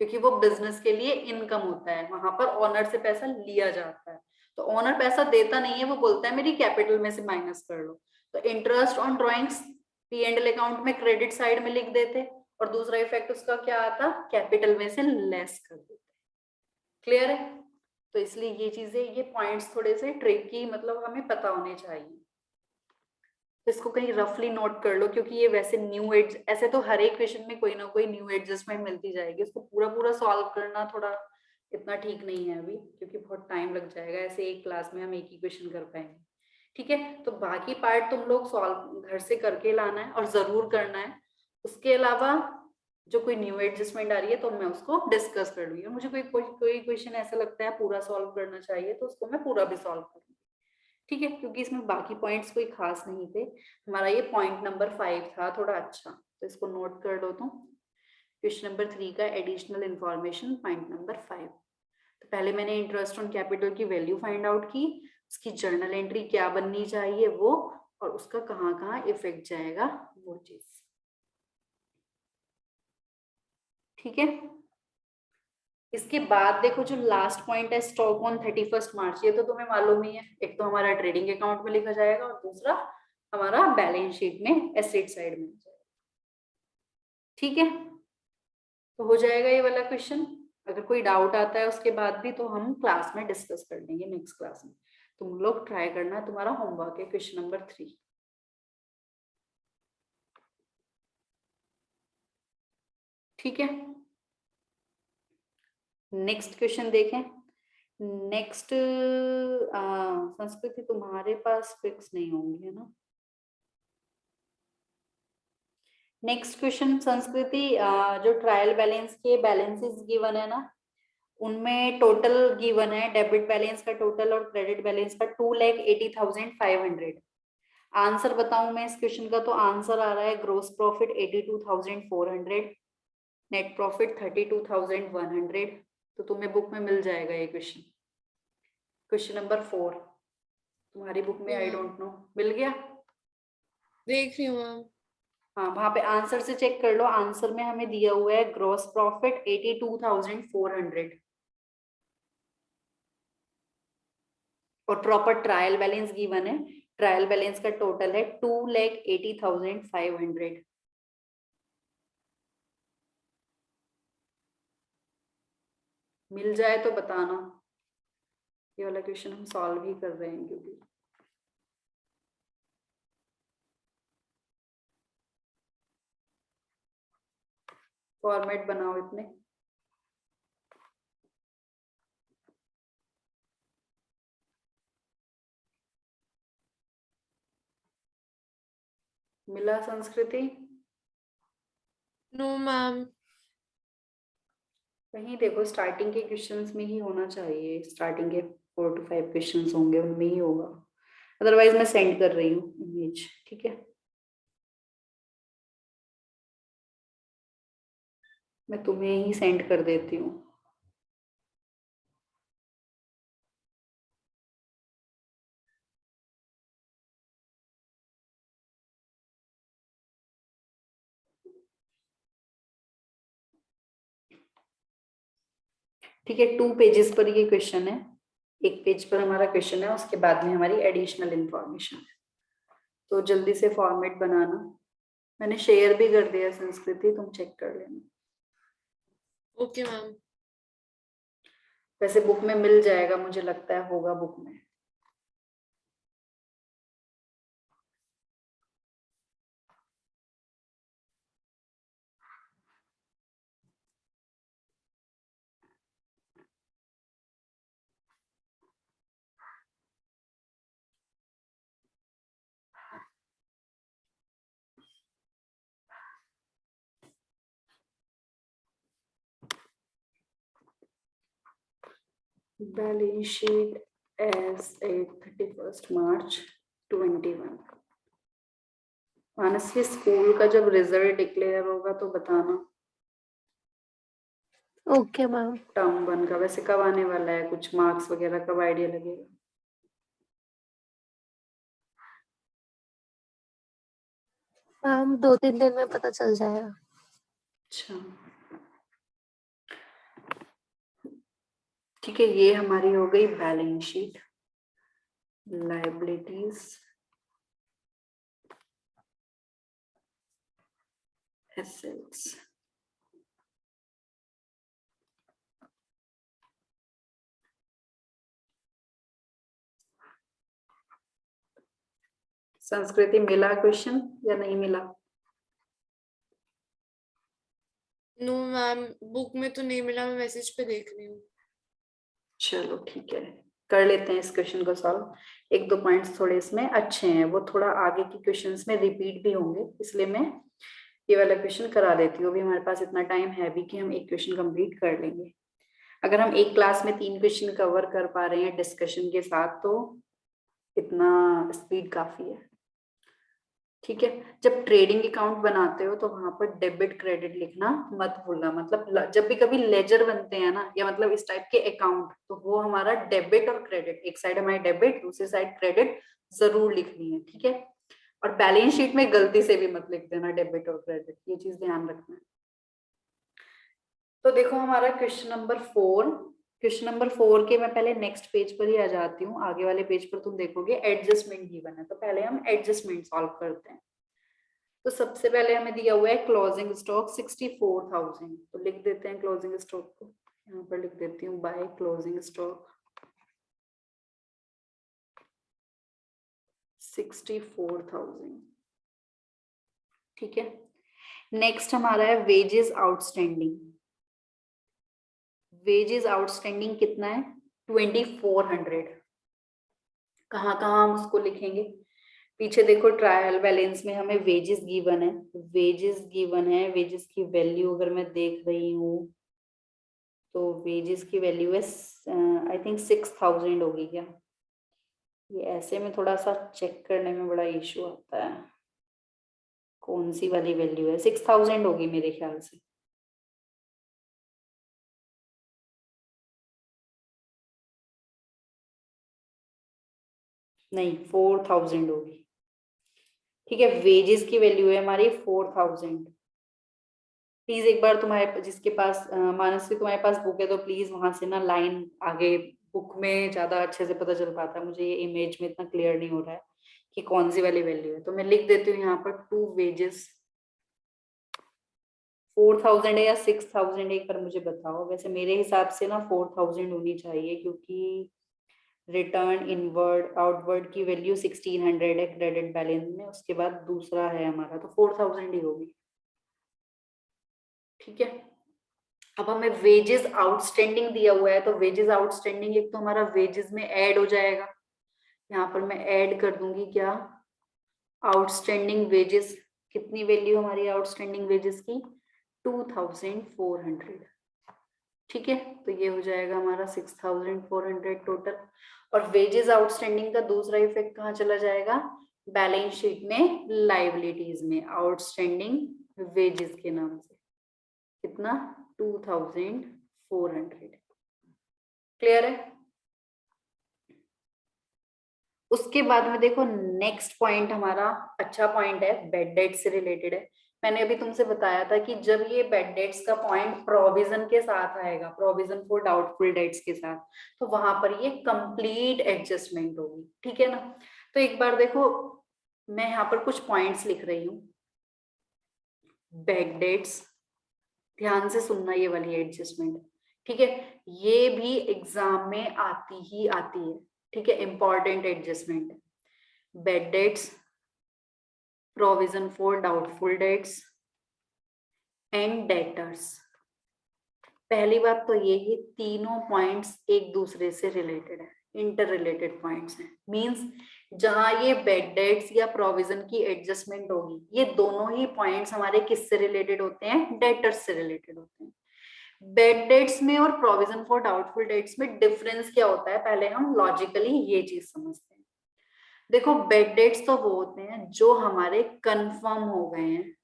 क्योंकि वो बिजनेस के लिए इनकम होता है, वहां पर ओनर से पैसा लिया जाता है। तो ओनर पैसा देता नहीं है, वो बोलता है मेरी कैपिटल में से माइनस कर लो। तो interest on drawings P and L account में क्रेडिट साइड में लिख देते, और दूसरा इफेक्ट उसका क्या आता? कैपिटल में से लेस कर देते। क्लियर है? तो इसलिए ये चीजें, ये पॉइंट्स थोड़े से ट्रिकी, मतलब हमें पता होने चाहिए। तो इसको कहीं रफली नोट कर लो, क्योंकि ये वैसे न्यू एड, ऐसे तो हर एक क्वेश्चन में कोई ना कोई न्यू एडजस्टमेंट मिलती जाएगी, उसको पूरा पूरा सॉल्व करना थोड़ा इतना ठीक नहीं है अभी, क्योंकि बहुत टाइम लग जाएगा। ऐसे एक क्लास में हम एक ही क्वेश्चन कर पाएंगे। ठीक है, तो बाकी पार्ट तुम लोग सॉल्व घर से करके लाना है और जरूर करना है। उसके अलावा जो कोई न्यू एडजस्टमेंट आ रही है तो मैं उसको डिस्कस कर लूंगी। मुझे कोई क्वेश्चन ऐसा लगता है पूरा सॉल्व करना चाहिए, तो उसको मैं पूरा भी सॉल्व करूंगी। ठीक है, क्योंकि इसमें बाकी पॉइंट्स कोई खास नहीं थे। हमारा ये पॉइंट नंबर 5 था थोड़ा अच्छा, तो इसको नोट कर लो तुम। क्वेश्चन नंबर 3 का एडिशनल इंफॉर्मेशन पॉइंट नंबर 5। तो पहले मैंने इंटरेस्ट ऑन कैपिटल की वैल्यू फाइंड आउट की, उसकी जर्नल एंट्री क्या बननी चाहिए वो, और उसका कहाँ कहाँ इफेक्ट जाएगा वो चीज। ठीक है, इसके बाद देखो जो लास्ट पॉइंट है स्टॉक ऑन 31 मार्च, ये तो तुम्हें मालूम ही है। एक तो हमारा ट्रेडिंग अकाउंट में लिखा जाएगा, और दूसरा हमारा बैलेंस शीट में एसेट साइड में जाएगा। ठीक है, तो हो जाएगा ये वाला क्वेश्चन। अगर कोई डाउट आता है उसके बाद भी तो हम क्लास में डिस्कस कर लेंगे, नेक्स्ट क्लास में। तुम लोग ट्राई करना, तुम्हारा होमवर्क है क्वेश्चन नंबर 3। ठीक है, नेक्स्ट क्वेश्चन देखें। नेक्स्ट संस्कृति तुम्हारे पास फिक्स नहीं होंगी, है ना? नेक्स्ट क्वेश्चन संस्कृति, जो ट्रायल बैलेंस के बैलेंसेस गिवन है ना, उनमें टोटल गिवन है डेबिट बैलेंस का टोटल और क्रेडिट बैलेंस का 2,80,500। आंसर बताऊं मैं इस क्वेश्चन का, तो आंसर आ रहा है ग्रोस प्रॉफिट 82,400, नेट प्रॉफिट 32,100। तो तुम्हें बुक में मिल जाएगा ये क्वेश्चन, क्वेश्चन नंबर 4 तुम्हारी बुक में। आई डोंट नो मिल गया? देख रही हूँ मैम। हाँ, वहां पे आंसर से चेक कर लो। आंसर में हमें दिया हुआ है ग्रॉस प्रॉफिट 82,400, और प्रॉपर ट्रायल बैलेंस गिवन है। ट्रायल बैलेंस का टोटल है 2,80,500। मिल जाए तो बताना। ये वाला क्वेश्चन हम सॉल्व ही कर रहे हैं क्योंकि फॉर्मेट बनाओ इतने। मिला संस्कृति? No ma'am. कहीं देखो स्टार्टिंग के क्वेश्चंस में ही होना चाहिए, स्टार्टिंग के 4 to 5 क्वेश्चंस होंगे उनमें ही होगा, अदरवाइज मैं सेंड कर रही हूँ इमेज। ठीक है, मैं तुम्हें ही सेंड कर देती हूँ। ठीक है, 2 पेजेस पर ये क्वेश्चन है, एक पेज पर हमारा क्वेश्चन है, उसके बाद में हमारी एडिशनल इंफॉर्मेशन है। तो जल्दी से फॉर्मेट बनाना। मैंने शेयर भी कर दिया संस्कृति, तुम चेक कर लेना। Okay ma'am. वैसे बुक में मिल जाएगा, मुझे लगता है होगा बुक में। Balance sheet as at 31 March 21। Mansi, school का जब रिजल्ट डिक्लेयर होगा तो बताना। Okay ma'am. टर्म 1 का वैसे कब आने वाला है, कुछ मार्क्स वगैरह कब आइडिया लगेगा? मैम 2-3 दिन में पता चल जाएगा। अच्छा ठीक है, ये हमारी हो गई बैलेंस शीट। लायबिलिटीज, एसेट्स, संस्कृति मिला क्वेश्चन या नहीं मिला? नो मैम, बुक में तो नहीं मिला, मैं मैसेज पे देख रही हूँ। चलो ठीक है, कर लेते हैं इस क्वेश्चन को सॉल्व। 1-2 पॉइंट्स थोड़े इसमें अच्छे हैं, वो थोड़ा आगे के क्वेश्चंस में रिपीट भी होंगे, इसलिए मैं ये वाला क्वेश्चन करा देती हूँ। अभी हमारे पास इतना टाइम है भी कि हम एक क्वेश्चन कंप्लीट कर लेंगे। अगर हम एक क्लास में 3 क्वेश्चन कवर कर पा रहे हैं डिस्कशन के साथ तो इतना स्पीड काफी है। ठीक है, जब ट्रेडिंग अकाउंट बनाते हो तो वहां पर डेबिट क्रेडिट लिखना मत भूलना। मतलब जब भी कभी लेजर बनते हैं ना, या मतलब इस टाइप के अकाउंट, तो वो हमारा डेबिट और क्रेडिट, एक साइड हमारी डेबिट दूसरी साइड क्रेडिट जरूर लिखनी है। ठीक है, और बैलेंस शीट में गलती से भी मत लिख देना डेबिट और क्रेडिट, ये चीज ध्यान रखना है। तो देखो हमारा क्वेश्चन नंबर 4, क्वेश्चन नंबर 4 के मैं पहले नेक्स्ट पेज पर ही आ जाती हूँ। आगे वाले पेज पर तुम देखोगे एडजस्टमेंट गिवन है, तो पहले हम एडजस्टमेंट सॉल्व करते हैं। तो सबसे पहले हमें दिया हुआ है क्लोजिंग स्टॉक 64,000, तो लिख देते हैं क्लोजिंग स्टॉक को। यहाँ पर लिख देती हूँ बाय क्लोजिंग स्टॉक 64,000। ठीक है, नेक्स्ट हमारा है वेजेस आउटस्टैंडिंग। वेजेस आउटस्टैंडिंग कितना है? 2,400। कहाँ कहाँ हम उसको लिखेंगे? पीछे देखो ट्रायल बैलेंस में हमें वेजेस गिवन है, वेजेस गिवन है, वेजेस की वैल्यू अगर मैं देख रही हूँ तो वेजेस की वैल्यू है आई थिंक 6,000 होगी क्या? ये ऐसे में थोड़ा सा चेक करने में बड़ा इशू आता है, कौन सी वाली वैल्यू है? 6,000 होगी मेरे ख्याल से। नहीं, 4,000 होगी। ठीक है, वेजेस की वैल्यू है हमारी 4,000। प्लीज एक बार तुम्हारे जिसके पास मानसी तुम्हारे पास बुक है तो प्लीज वहां से ना लाइन आगे, बुक में ज्यादा अच्छे से पता चल पाता है, मुझे ये इमेज में इतना क्लियर नहीं हो रहा है। कि कौन सी वाली वैल्यू है। तो मैं लिख देती हूँ यहाँ पर 2 वेजेस 4000 है या 6000 है, एक बार मुझे बताओ। वैसे मेरे हिसाब से ना 4000 होनी चाहिए, क्योंकि रिटर्न इनवर्ड आउटवर्ड की वैल्यू 1600 है क्रेडिट बैलेंस में, उसके बाद दूसरा है हमारा, तो 4000 ही होगी। ठीक है, अब हमें वेजेस आउटस्टैंडिंग दिया हुआ है, तो वेजेस आउटस्टैंडिंग एक तो हमारा वेजेस में ऐड हो जाएगा। यहाँ पर मैं ऐड कर दूंगी क्या, आउटस्टैंडिंग वेजेस, कितनी वैल्यू हमारी आउटस्टैंडिंग वेजेस की, 2400। ठीक है, तो ये हो जाएगा हमारा 6400 टोटल। और वेजेस आउटस्टैंडिंग का दूसरा इफेक्ट कहाँ चला जाएगा, बैलेंस शीट में लाइबिलिटीज में आउटस्टैंडिंग वेजेस के नाम से, कितना 2400। क्लियर है। उसके बाद में देखो नेक्स्ट पॉइंट हमारा अच्छा पॉइंट है, बेड डेट से रिलेटेड है। मैंने अभी तुमसे बताया था कि जब ये बेड डेट्स का पॉइंट प्रोविजन के साथ आएगा, प्रोविजन फॉर डाउटफुल डेट्स के साथ, तो वहां पर ये कंप्लीट एडजस्टमेंट होगी। ठीक है ना। तो एक बार देखो, मैं यहाँ पर कुछ पॉइंट्स लिख रही हूँ। बेड डेट्स, ध्यान से सुनना ये वाली एडजस्टमेंट। ठीक है, ये भी एग्जाम में आती ही आती है। ठीक है, इंपॉर्टेंट एडजस्टमेंट है। Bad debts, provision for doubtful debts and debtors. पहली बात तो ये तीनों पॉइंट्स एक दूसरे से रिलेटेड है, इंटर रिलेटेड पॉइंट्स हैं। मींस जहां ये बेड डेट्स या प्रोविजन की एडजस्टमेंट होगी, ये दोनों ही पॉइंट्स हमारे किससे रिलेटेड होते हैं, डेटर्स से रिलेटेड होते हैं। बेड डेट्स में और प्रोविजन फॉर डाउटफुल डेट्स में डिफरेंस क्या होता है, पहले हम लॉजिकली ये चीज समझते हैं। देखो बेड डेट्स तो वो होते हैं जो हमारे कंफर्म हो गए हैं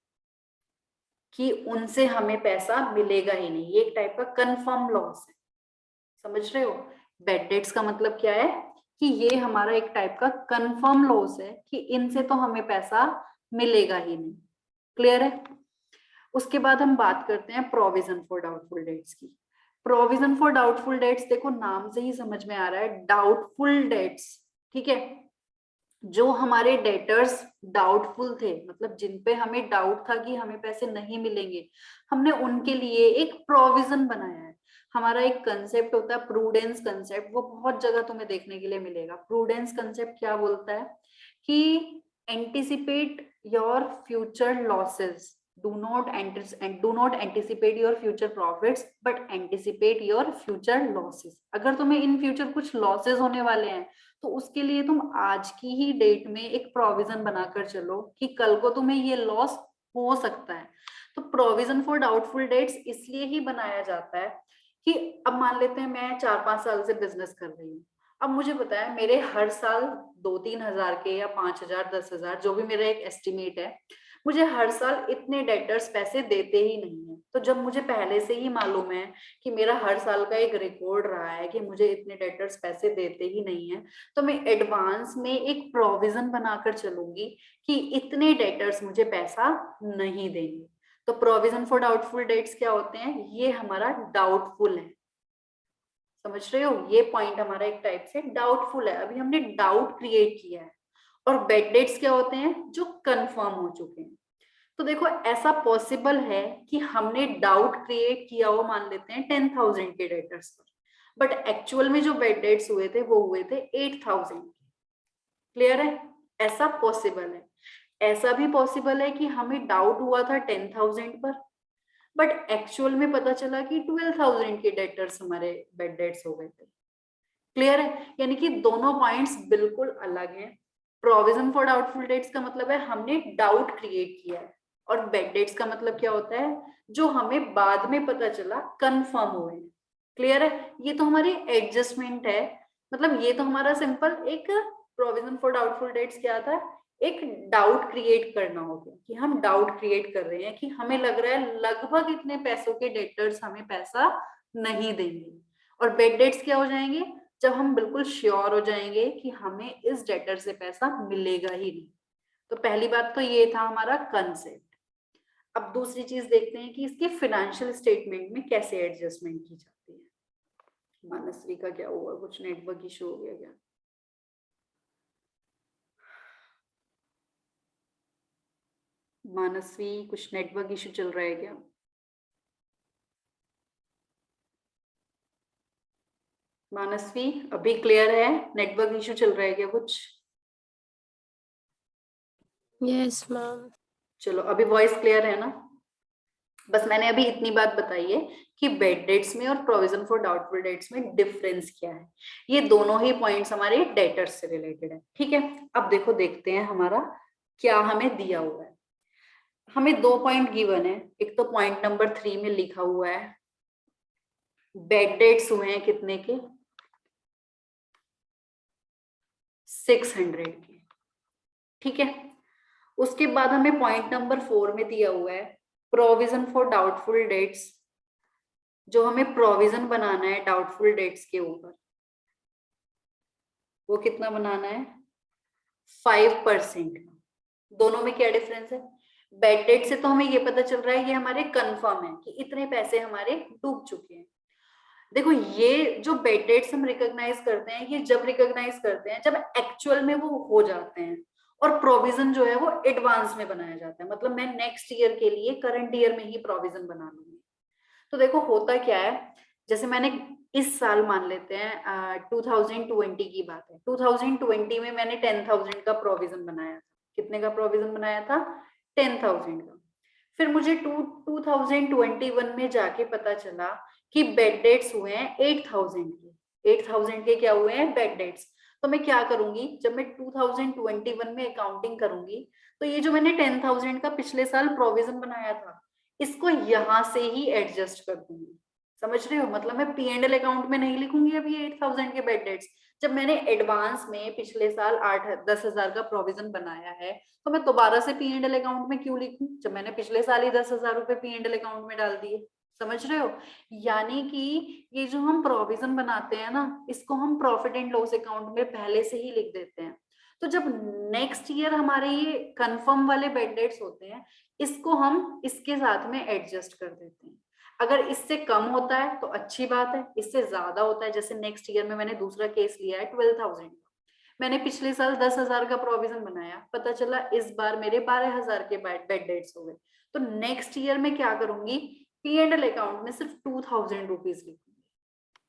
कि उनसे हमें पैसा मिलेगा ही नहीं, ये एक टाइप का कंफर्म लॉस है। समझ रहे हो, बेड डेट्स का मतलब क्या है कि ये हमारा एक टाइप का कंफर्म लॉस है कि इनसे तो हमें पैसा मिलेगा ही नहीं। क्लियर है। उसके बाद हम बात करते हैं प्रोविजन फॉर डाउटफुल डेट्स की। प्रोविजन फॉर डाउटफुल डेट्स, देखो नाम से ही समझ में आ रहा है डाउटफुल डेट्स। ठीक है, जो हमारे डेटर्स डाउटफुल थे, मतलब जिन पे हमें डाउट था कि हमें पैसे नहीं मिलेंगे, हमने उनके लिए एक प्रोविजन बनाया है। हमारा एक कंसेप्ट होता है प्रूडेंस कंसेप्ट, वो बहुत जगह तुम्हें देखने के लिए मिलेगा। प्रूडेंस कंसेप्ट क्या बोलता है कि anticipate your future losses, do not anticipate your future profits but anticipate your future losses। अगर तुम्हें इन फ्यूचर कुछ लॉसेस होने वाले हैं, तो उसके लिए तुम आज की ही डेट में एक प्रोविजन बनाकर चलो कि कल को तुम्हें ये लॉस हो सकता है। तो प्रोविजन फॉर डाउटफुल डेट्स इसलिए ही बनाया जाता है कि अब मान लेते हैं मैं 4-5 साल से बिजनेस कर रही हूँ। अब मुझे पता है मेरे हर साल 2-3 हजार के या 5,000 10,000 जो भी मेरा एक एस्टिमेट है, मुझे हर साल इतने डेटर्स पैसे देते ही नहीं है। तो जब मुझे पहले से ही मालूम है कि मेरा हर साल का एक रिकॉर्ड रहा है कि मुझे इतने डेटर्स पैसे देते ही नहीं है, तो मैं एडवांस में एक प्रोविजन बनाकर चलूंगी कि इतने डेटर्स मुझे पैसा नहीं देंगे। तो प्रोविजन फॉर डाउटफुल डेट्स क्या होते हैं, ये हमारा डाउटफुल है। समझ रहे हो, ये पॉइंट हमारा एक टाइप से डाउटफुल है, अभी हमने डाउट क्रिएट किया है। और बेड डेट्स क्या होते हैं, जो कंफर्म हो चुके हैं। तो देखो ऐसा पॉसिबल है कि हमने डाउट क्रिएट किया हो, मान लेते हैं 10,000 के डेटर्स पर, बट एक्चुअल में जो बेड डेट्स हुए थे वो हुए थे 8,000। क्लियर है, ऐसा पॉसिबल है। ऐसा भी पॉसिबल है कि हमें डाउट हुआ था 10,000 पर, बट एक्चुअल में पता चला कि 12,000 के डेटर्स हमारे बेड डेट्स हो गए थे। क्लियर है, यानी कि दोनों पॉइंट्स बिल्कुल अलग हैं। प्रोविजन फॉर डाउटफुल डेट्स का मतलब है हमने डाउट क्रिएट किया है, और बेड डेट्स का मतलब क्या होता है, जो हमें बाद में पता चला कंफर्म हुए। क्लियर है, ये तो हमारी एडजस्टमेंट है। मतलब ये तो हमारा सिंपल एक प्रोविजन फॉर डाउटफुल डेट्स क्या था, एक डाउट क्रिएट करना हो गया कि हम डाउट क्रिएट कर रहे हैं कि हमें लग रहा है लगभग इतने पैसों के डेटर्स हमें पैसा नहीं देंगे। और बेड डेट्स क्या हो जाएंगे, जब हम बिल्कुल श्योर हो जाएंगे कि हमें इस डेटर से पैसा मिलेगा ही नहीं। तो पहली बात तो ये था हमारा कंसेप्ट। अब दूसरी चीज देखते हैं कि इसकी फाइनेंशियल स्टेटमेंट में कैसे एडजस्टमेंट की जाती है। मानसरी का क्या हुआ, कुछ नेटवर्क इशू हो गया क्या? मानसवी, कुछ नेटवर्क इशू चल रहा है क्या? मानसवी, अभी क्लियर है? नेटवर्क इशू चल रहा है क्या कुछ? Yes ma'am. चलो, अभी वॉइस क्लियर है ना? बस मैंने अभी इतनी बात बताई है कि बेड डेट्स में और प्रोविजन फॉर डाउटफुल डेट्स में डिफरेंस क्या है। ये दोनों ही पॉइंट्स हमारे डेटर्स से रिलेटेड है, ठीक है। अब देखो, देखते हैं हमारा क्या हमें दिया हुआ है। हमें 2 पॉइंट गिवन है। एक तो पॉइंट नंबर 3 में लिखा हुआ है बेड डेट्स हुए हैं कितने के? 600 के, ठीक है। उसके बाद हमें पॉइंट नंबर 4 में दिया हुआ है प्रोविजन फॉर डाउटफुल डेट्स, जो हमें प्रोविजन बनाना है डाउटफुल डेट्स के ऊपर। वो कितना बनाना है? 5%। दोनों में क्या डिफरेंस है? बेड डेट से तो हमें ये पता चल रहा है, ये हमारे कंफर्म है कि इतने पैसे हमारे डूब चुके हैं। देखो, ये जो बेड डेट्स हम रिकॉग्नाइज करते हैं, ये जब रिकॉग्नाइज करते हैं जब एक्चुअल में वो हो जाते हैं। और प्रोविजन जो है वो एडवांस में बनाया जाता है, मतलब मैं नेक्स्ट ईयर के लिए करंट ईयर में ही प्रोविजन बना लूंगी। तो देखो होता क्या है, जैसे मैंने इस साल मान लेते हैं 2020 की बात है। 2020 में मैंने 10,000 का प्रोविजन बनाया था। कितने का प्रोविजन बनाया था? 10,000 का। फिर मुझे 2021 में जाके पता चला कि बेड डेट्स हुए हैं 8,000 के। 8,000 के क्या हुए हैं? Bad debts. तो मैं क्या करूंगी, जब मैं 2021 में अकाउंटिंग करूंगी, तो ये जो मैंने 10,000 का पिछले साल प्रोविजन बनाया था, इसको यहां से ही एडजस्ट कर दूंगी। समझ रहे हो? मतलब मैं P&L अकाउंट में नहीं लिखूंगी अभी 8,000 के बेड डेट्स। जब मैंने एडवांस में पिछले साल 8-10,000 का प्रोविजन बनाया है, तो मैं दोबारा से P&L अकाउंट में क्यों लिखूं, जब मैंने पिछले साल ही 10,000 रुपए P&L अकाउंट में डाल दिए। समझ रहे हो? यानी कि ये जो हम प्रोविजन बनाते हैं ना, इसको हम प्रॉफिट एंड लॉस अकाउंट में पहले से ही लिख देते हैं। तो जब नेक्स्ट ईयर हमारे ये कंफर्म वाले बेड डेट्स होते हैं, इसको हम इसके साथ में एडजस्ट कर देते हैं। अगर इससे कम होता है तो अच्छी बात है, इससे ज्यादा होता है, जैसे नेक्स्ट ईयर में मैंने दूसरा केस लिया है 12,000, मैंने पिछले साल 10,000 का प्रोविजन बनाया, पता चला इस बार मेरे 12,000 के बेड डेट्स हो गए। तो नेक्स्ट ईयर में क्या करूंगी, P&L अकाउंट में सिर्फ 2,000 रुपीज लिखूंगी।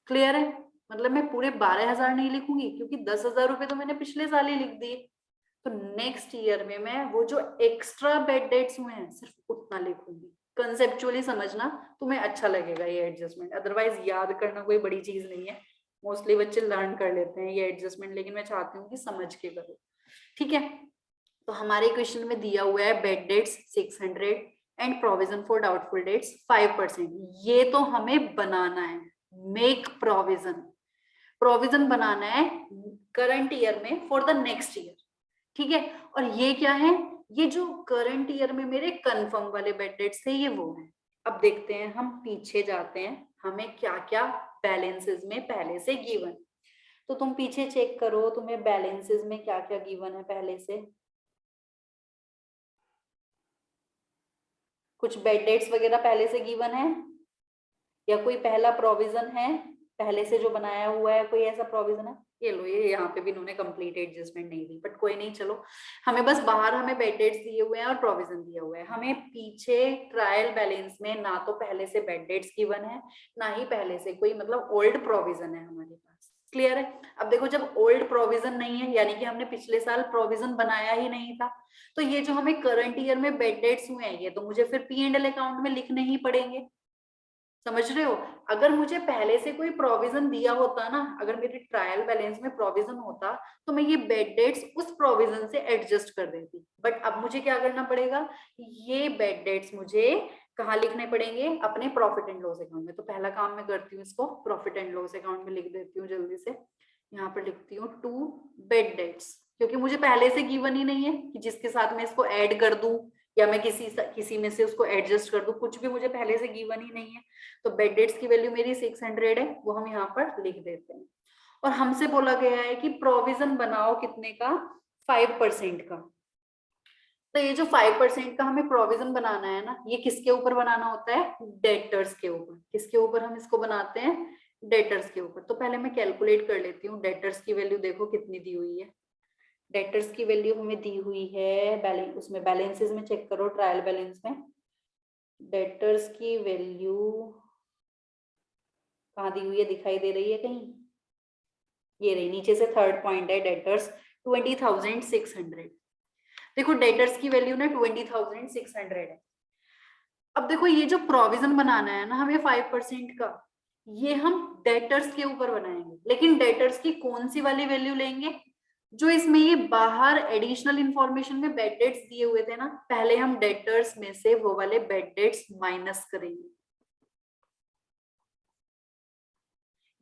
क्लियर है? मतलब मैं पूरे 12,000 नहीं लिखूंगी, क्योंकि 10,000 रुपए तो मैंने पिछले साल ही लिख दिए। तो नेक्स्ट ईयर में मैं वो जो एक्स्ट्रा बेड डेट्स हुए हैं सिर्फ उतना लिखूंगी। कंसेप्चुअली समझना, तुम्हें अच्छा लगेगा ये एडजस्टमेंट। अदरवाइज याद करना कोई बड़ी चीज नहीं है, मोस्टली बच्चे लर्न कर लेते हैं ये एडजस्टमेंट, लेकिन मैं चाहती हूँ कि समझ के करो, ठीक है। तो हमारे क्वेश्चन में दिया हुआ है bad debts 600 and provision for doubtful debts 5%। ये तो हमें बनाना है, मेक प्रोविजन। प्रोविजन बनाना है करंट ईयर में फॉर द नेक्स्ट ईयर, ठीक है। और ये क्या है, ये जो करंट ईयर में मेरे कंफर्म वाले बेड डेट्स थे, ये वो है। अब देखते हैं, हम पीछे जाते हैं, हमें क्या क्या बैलेंसेस में पहले से गिवन। तो तुम पीछे चेक करो, तुम्हें बैलेंसेस में क्या क्या गिवन है पहले से। कुछ बेड डेट्स वगैरह पहले से गिवन है, या कोई पहला प्रोविजन है पहले से जो बनाया हुआ है, कोई ऐसा प्रोविजन है? ये लो, ये यहाँ पे भी इन्होंने कंप्लीट एडजस्टमेंट नहीं दी, बट कोई नहीं, चलो। हमें बस बाहर हमें बेड डेट्स दिए हुए हैं और प्रोविजन दिया हुआ है। हमें पीछे ट्रायल बैलेंस में ना तो पहले से बेड डेट्स गिवन है, ना ही पहले से कोई मतलब ओल्ड प्रोविजन है हमारे पास। क्लियर है? अब देखो, जब ओल्ड प्रोविजन नहीं है, यानी कि हमने पिछले साल प्रोविजन बनाया ही नहीं था, तो ये जो हमें करंट ईयर में बेड डेट्स हुए हैं, ये तो मुझे फिर P&L अकाउंट में लिखने ही पड़ेंगे। समझ रहे हो? अगर मुझे पहले से कोई प्रोविजन दिया होता ना, अगर मेरे ट्रायल बैलेंस में प्रोविजन होता, तो मैं ये बेड डेट्स उस प्रोविजन से एडजस्ट कर देती। बट अब मुझे क्या करना पड़ेगा, ये बेड डेट्स मुझे कहाँ लिखने पड़ेंगे? अपने प्रॉफिट एंड लॉस अकाउंट में। तो पहला काम मैं करती हूँ, इसको प्रॉफिट एंड लॉस अकाउंट में लिख देती हूँ जल्दी से। यहाँ पर लिखती हूँ 2 बेड डेट्स, क्योंकि मुझे पहले से गिवन ही नहीं है कि जिसके साथ मैं इसको ऐड कर दूं या मैं किसी में से उसको एडजस्ट कर दूं, कुछ भी मुझे पहले से गिवन ही नहीं है। तो बेड डेट्स की वैल्यू मेरी 600 है, वो हम यहाँ पर लिख देते हैं। और हमसे बोला गया है कि प्रोविजन बनाओ कितने का? 5% का। तो ये जो 5% का हमें प्रोविजन बनाना है ना, ये किसके ऊपर बनाना होता है? डेटर्स के ऊपर। किसके ऊपर हम इसको बनाते हैं? डेटर्स के ऊपर। तो पहले मैं कैलकुलेट कर लेती हूँ, डेटर्स की वैल्यू देखो कितनी दी हुई है। डेटर्स की वैल्यू हमें दी हुई है बैलेंस, उसमें बैलेंसेस में चेक करो, ट्रायल बैलेंस में डेटर्स की वैल्यू कहाँ दी हुई है, दिखाई दे रही है कहीं? ये रही, नीचे से थर्ड पॉइंट है, डेटर्स 20,600। देखो डेटर्स की वैल्यू ना 20,600 है। अब देखो ये जो प्रोविजन बनाना है ना हमें 5% का, ये हम डेटर्स के ऊपर बनाएंगे, लेकिन डेटर्स की कौन सी वाली वैल्यू लेंगे? जो इसमें ये बाहर एडिशनल इंफॉर्मेशन में बेड डेट्स दिए हुए थे ना, पहले हम डेटर्स में से वो वाले बेड डेट्स माइनस करेंगे।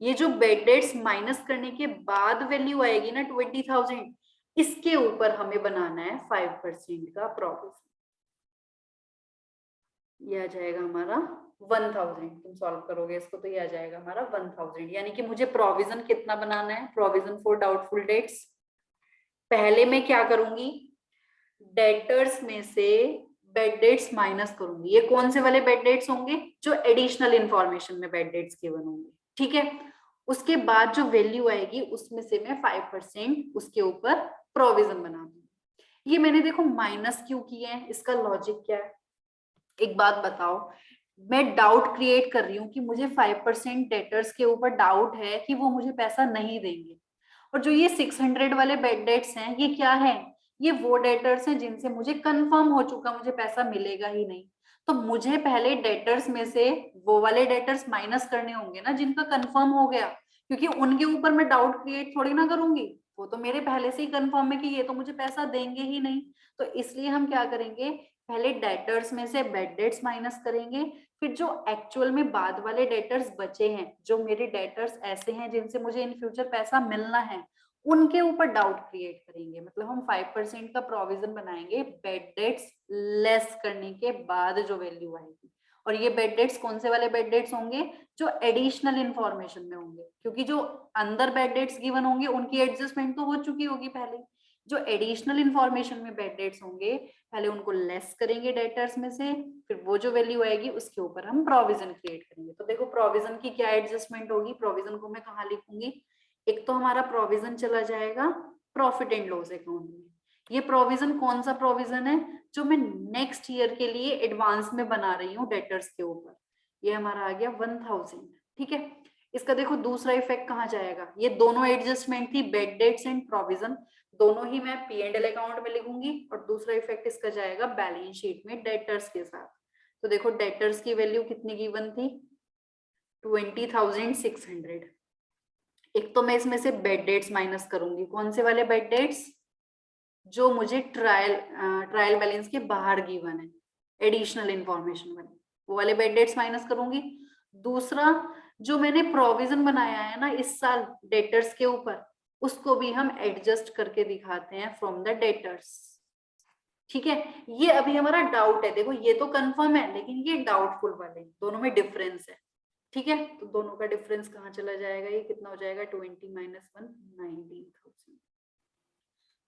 ये जो बेड डेट्स माइनस करने के बाद वैल्यू आएगी ना 20,000, इसके ऊपर हमें बनाना है 5% का प्रोविजन। ये आ जाएगा हमारा 1,000। तुम सॉल्व करोगे इसको तो ये आ जाएगा हमारा 1,000। यानी कि मुझे प्रोविजन कितना बनाना है? Provision for doubtful debts. पहले मैं क्या करूंगी? डेटर्स में से बेड डेट्स माइनस करूंगी। ये कौन से वाले बेड डेट्स होंगे? जो एडिशनल इंफॉर्मेशन में बेड डेट्स गिवन होंगे, ठीक है। उसके बाद जो वैल्यू आएगी उसमें से मैं 5% उसके ऊपर प्रोविजन बना दूंगी। ये मैंने देखो माइनस क्यों किए हैं, इसका लॉजिक क्या है? एक बात बताओ, मैं डाउट क्रिएट कर रही हूँ कि मुझे 5% डेटर्स के ऊपर डाउट है कि वो मुझे पैसा नहीं देंगे, और जो ये 600 वाले बेड डेट्स हैं ये क्या है? ये वो डेटर्स हैं जिनसे मुझे कंफर्म हो चुका मुझे पैसा मिलेगा ही नहीं। तो मुझे पहले डेटर्स में से वो वाले डेटर्स माइनस करने होंगे ना जिनका कंफर्म हो गया, क्योंकि उनके ऊपर मैं डाउट क्रिएट थोड़ी ना करूंगी, वो तो मेरे पहले से ही कंफर्म है कि ये तो मुझे पैसा देंगे ही नहीं। तो इसलिए हम क्या करेंगे, पहले डेटर्स में से बेड डेट्स माइनस करेंगे, फिर जो एक्चुअल में बाद वाले डेटर्स बचे हैं, जो मेरे डेटर्स ऐसे हैं जिनसे मुझे इन फ्यूचर पैसा मिलना है, उनके ऊपर डाउट क्रिएट करेंगे। मतलब हम 5% का प्रोविजन बनाएंगे बेड डेट्स लेस करने के बाद जो वैल्यू आएगी। और ये बेड डेट्स कौन से वाले बेड डेट्स होंगे? जो एडिशनल इंफॉर्मेशन में होंगे, क्योंकि जो अंदर बेड डेट्स गिवन होंगे उनकी एडजस्टमेंट तो हो चुकी होगी पहले। जो एडिशनल इंफॉर्मेशन में बेड डेट्स होंगे पहले उनको लेस करेंगे डेटर्स में से, फिर वो जो वैल्यू आएगी उसके ऊपर हम प्रोविजन क्रिएट करेंगे। तो देखो प्रोविजन की क्या एडजस्टमेंट होगी, प्रोविजन को मैं कहाँ लिखूंगी? एक तो हमारा प्रोविजन चला जाएगा प्रॉफिट एंड लॉस अकाउंट में। ये प्रोविजन कौन सा प्रोविजन है? जो मैं नेक्स्ट ईयर के लिए एडवांस में बना रही हूँ डेटर्स के ऊपर। ये हमारा आ गया 1,000, ठीक है। इसका देखो दूसरा इफेक्ट कहाँ जाएगा? ये दोनों एडजस्टमेंट थी, बेड डेट्स एंड प्रोविजन, दोनों ही मैं P&L अकाउंट में लिखूंगी, और दूसरा इफेक्ट इसका जाएगा बैलेंस शीट में डेटर्स के साथ। तो देखो डेटर्स की वैल्यू कितनी गिवन थी? 20,600। एक तो मैं इसमें से बेड डेट्स माइनस करूंगी, कौन से वाले बेड डेट्स? जो मुझे ट्रायल बैलेंस के बाहर गिवन है, एडिशनल इंफॉर्मेशन वाले, वो वाले बेड डेट्स माइनस करूंगी। दूसरा, जो मैंने प्रोविजन बनाया है ना इस साल डेटर्स के ऊपर, उसको भी हम एडजस्ट करके दिखाते हैं फ्रॉम द डेटर्स, ठीक है। ये अभी हमारा डाउट है, देखो ये तो कंफर्म है लेकिन ये डाउटफुल वाले, दोनों में डिफरेंस है, ठीक है। तो दोनों का डिफरेंस कहाँ चला जाएगा? ये कितना हो जाएगा? 20 माइनस 1, 19,000।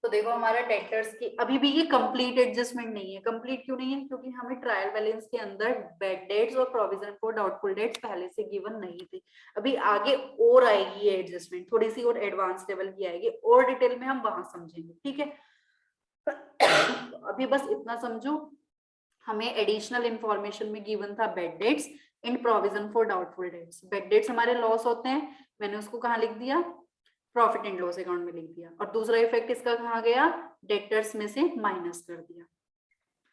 तो देखो हमारा डेटर्स की अभी भी ये कंप्लीट एडजस्टमेंट नहीं है। कंप्लीट क्यों नहीं है? क्योंकि हमें ट्रायल बैलेंस के अंदर बेड डेट्स और प्रोविजन फॉर डाउटफुल डेट्स पहले से गिवन नहीं थे। अभी आगे और आएगी ये एडजस्टमेंट, थोड़ी सी और एडवांस लेवल की आएगी, और डिटेल में हम वहां समझेंगे, ठीक है। तो अभी बस इतना समझो, हमें एडिशनल इंफॉर्मेशन में गिवन था bad debts and provision for doubtful debts. Bad debts हमारे लॉस होते हैं, मैंने उसको कहाँ लिख दिया? प्रॉफिट एंड लॉस अकाउंट में लिख दिया। और दूसरा इफेक्ट इसका कहाँ गया? डेटर्स में से माइनस कर दिया।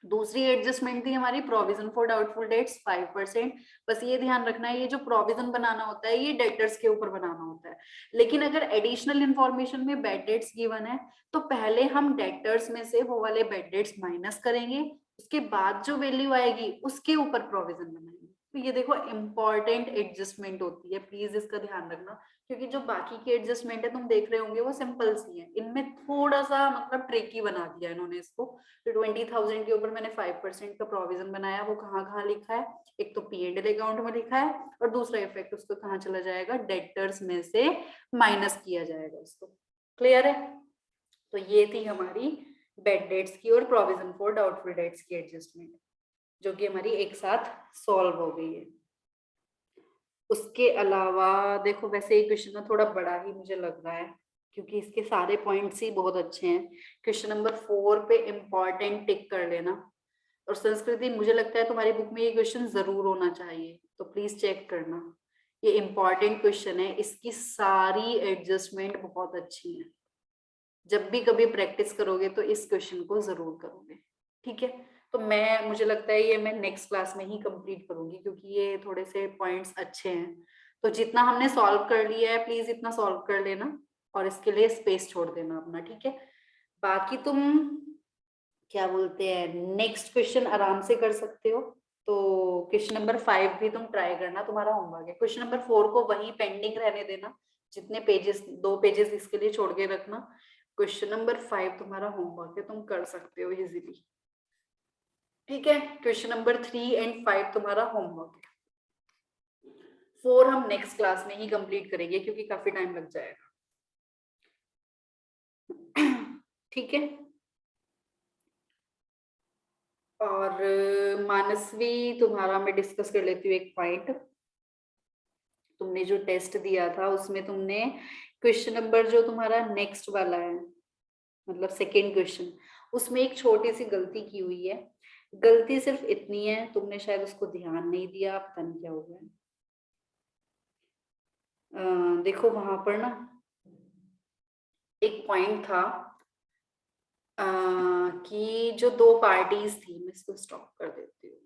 दूसरी एडजस्टमेंट थी हमारी प्रोविजन फॉर डाउटफुल डेट्स 5%। बस ये ध्यान रखना है, ये जो प्रोविजन बनाना होता है ये डेटर्स के ऊपर बनाना होता है, लेकिन अगर एडिशनल इंफॉर्मेशन में बेड डेट्स गिवन है तो पहले हम डेटर्स में से वो वाले बेड डेट्स माइनस करेंगे, उसके बाद जो वैल्यू आएगी उसके ऊपर प्रोविजन बनाएंगे। तो ये देखो इंपॉर्टेंट एडजस्टमेंट होती है, प्लीज इसका ध्यान रखना, क्योंकि जो बाकी की एडजस्टमेंट है तुम देख रहे होंगे वो सिंपल सी है, इनमें थोड़ा सा मतलब ट्रिकी बना दिया इन्होंने इसको। तो 20,000 के ऊपर मैंने 5% का प्रोविजन बनाया, वो कहाँ कहाँ लिखा है? एक तो P&L अकाउंट में लिखा है, और दूसरा इफेक्ट उसको कहाँ चला जाएगा? डेटर्स में से माइनस किया जाएगा उसको। क्लियर है? तो ये थी हमारी बेड डेट्स की और प्रोविजन फॉर डाउटफुल डेट्स की एडजस्टमेंट, जो कि हमारी एक साथ सॉल्व हो गई है। उसके अलावा देखो वैसे ये क्वेश्चन ना थोड़ा बड़ा ही मुझे लग रहा है क्योंकि इसके सारे पॉइंट्स ही बहुत अच्छे हैं। क्वेश्चन नंबर 4 पे इम्पॉर्टेंट टिक कर लेना। और संस्कृति, मुझे लगता है तुम्हारी बुक में ये क्वेश्चन जरूर होना चाहिए, तो प्लीज चेक करना। ये इम्पॉर्टेंट क्वेश्चन है, इसकी सारी एडजस्टमेंट बहुत अच्छी है। जब भी कभी प्रैक्टिस करोगे तो इस क्वेश्चन को जरूर करोगे, ठीक है। तो मुझे लगता है ये मैं नेक्स्ट क्लास में ही कंप्लीट करूंगी, क्योंकि ये थोड़े से पॉइंट्स अच्छे हैं। तो जितना हमने सॉल्व कर लिया है प्लीज इतना सॉल्व कर लेना, और इसके लिए स्पेस छोड़ देना अपना, ठीक है। बाकी तुम क्या बोलते हैं, नेक्स्ट क्वेश्चन आराम से कर सकते हो। तो क्वेश्चन नंबर 5 भी तुम ट्राई करना, तुम्हारा होमवर्क है। क्वेश्चन नंबर 4 को वहीं पेंडिंग रहने देना, जितने पेजेस, 2 पेजेस इसके लिए छोड़ के रखना। क्वेश्चन नंबर 5 तुम्हारा होमवर्क है, तुम कर सकते हो इजीली, ठीक है। क्वेश्चन नंबर 3 एंड 5 तुम्हारा होमवर्क है। 4 हम नेक्स्ट क्लास में ही कंप्लीट करेंगे, क्योंकि काफी टाइम लग जाएगा, ठीक है। और मानसवी, तुम्हारा मैं डिस्कस कर लेती हूँ एक पॉइंट। तुमने जो टेस्ट दिया था उसमें तुमने क्वेश्चन नंबर जो तुम्हारा नेक्स्ट वाला है, मतलब सेकेंड क्वेश्चन, उसमें एक छोटी सी गलती की हुई है। गलती सिर्फ इतनी है, तुमने शायद उसको ध्यान नहीं दिया, पता नहीं क्या हो गया। देखो वहां पर ना एक पॉइंट था कि जो 2 पार्टीज थी, मैं इसको स्टॉप कर देती हूँ।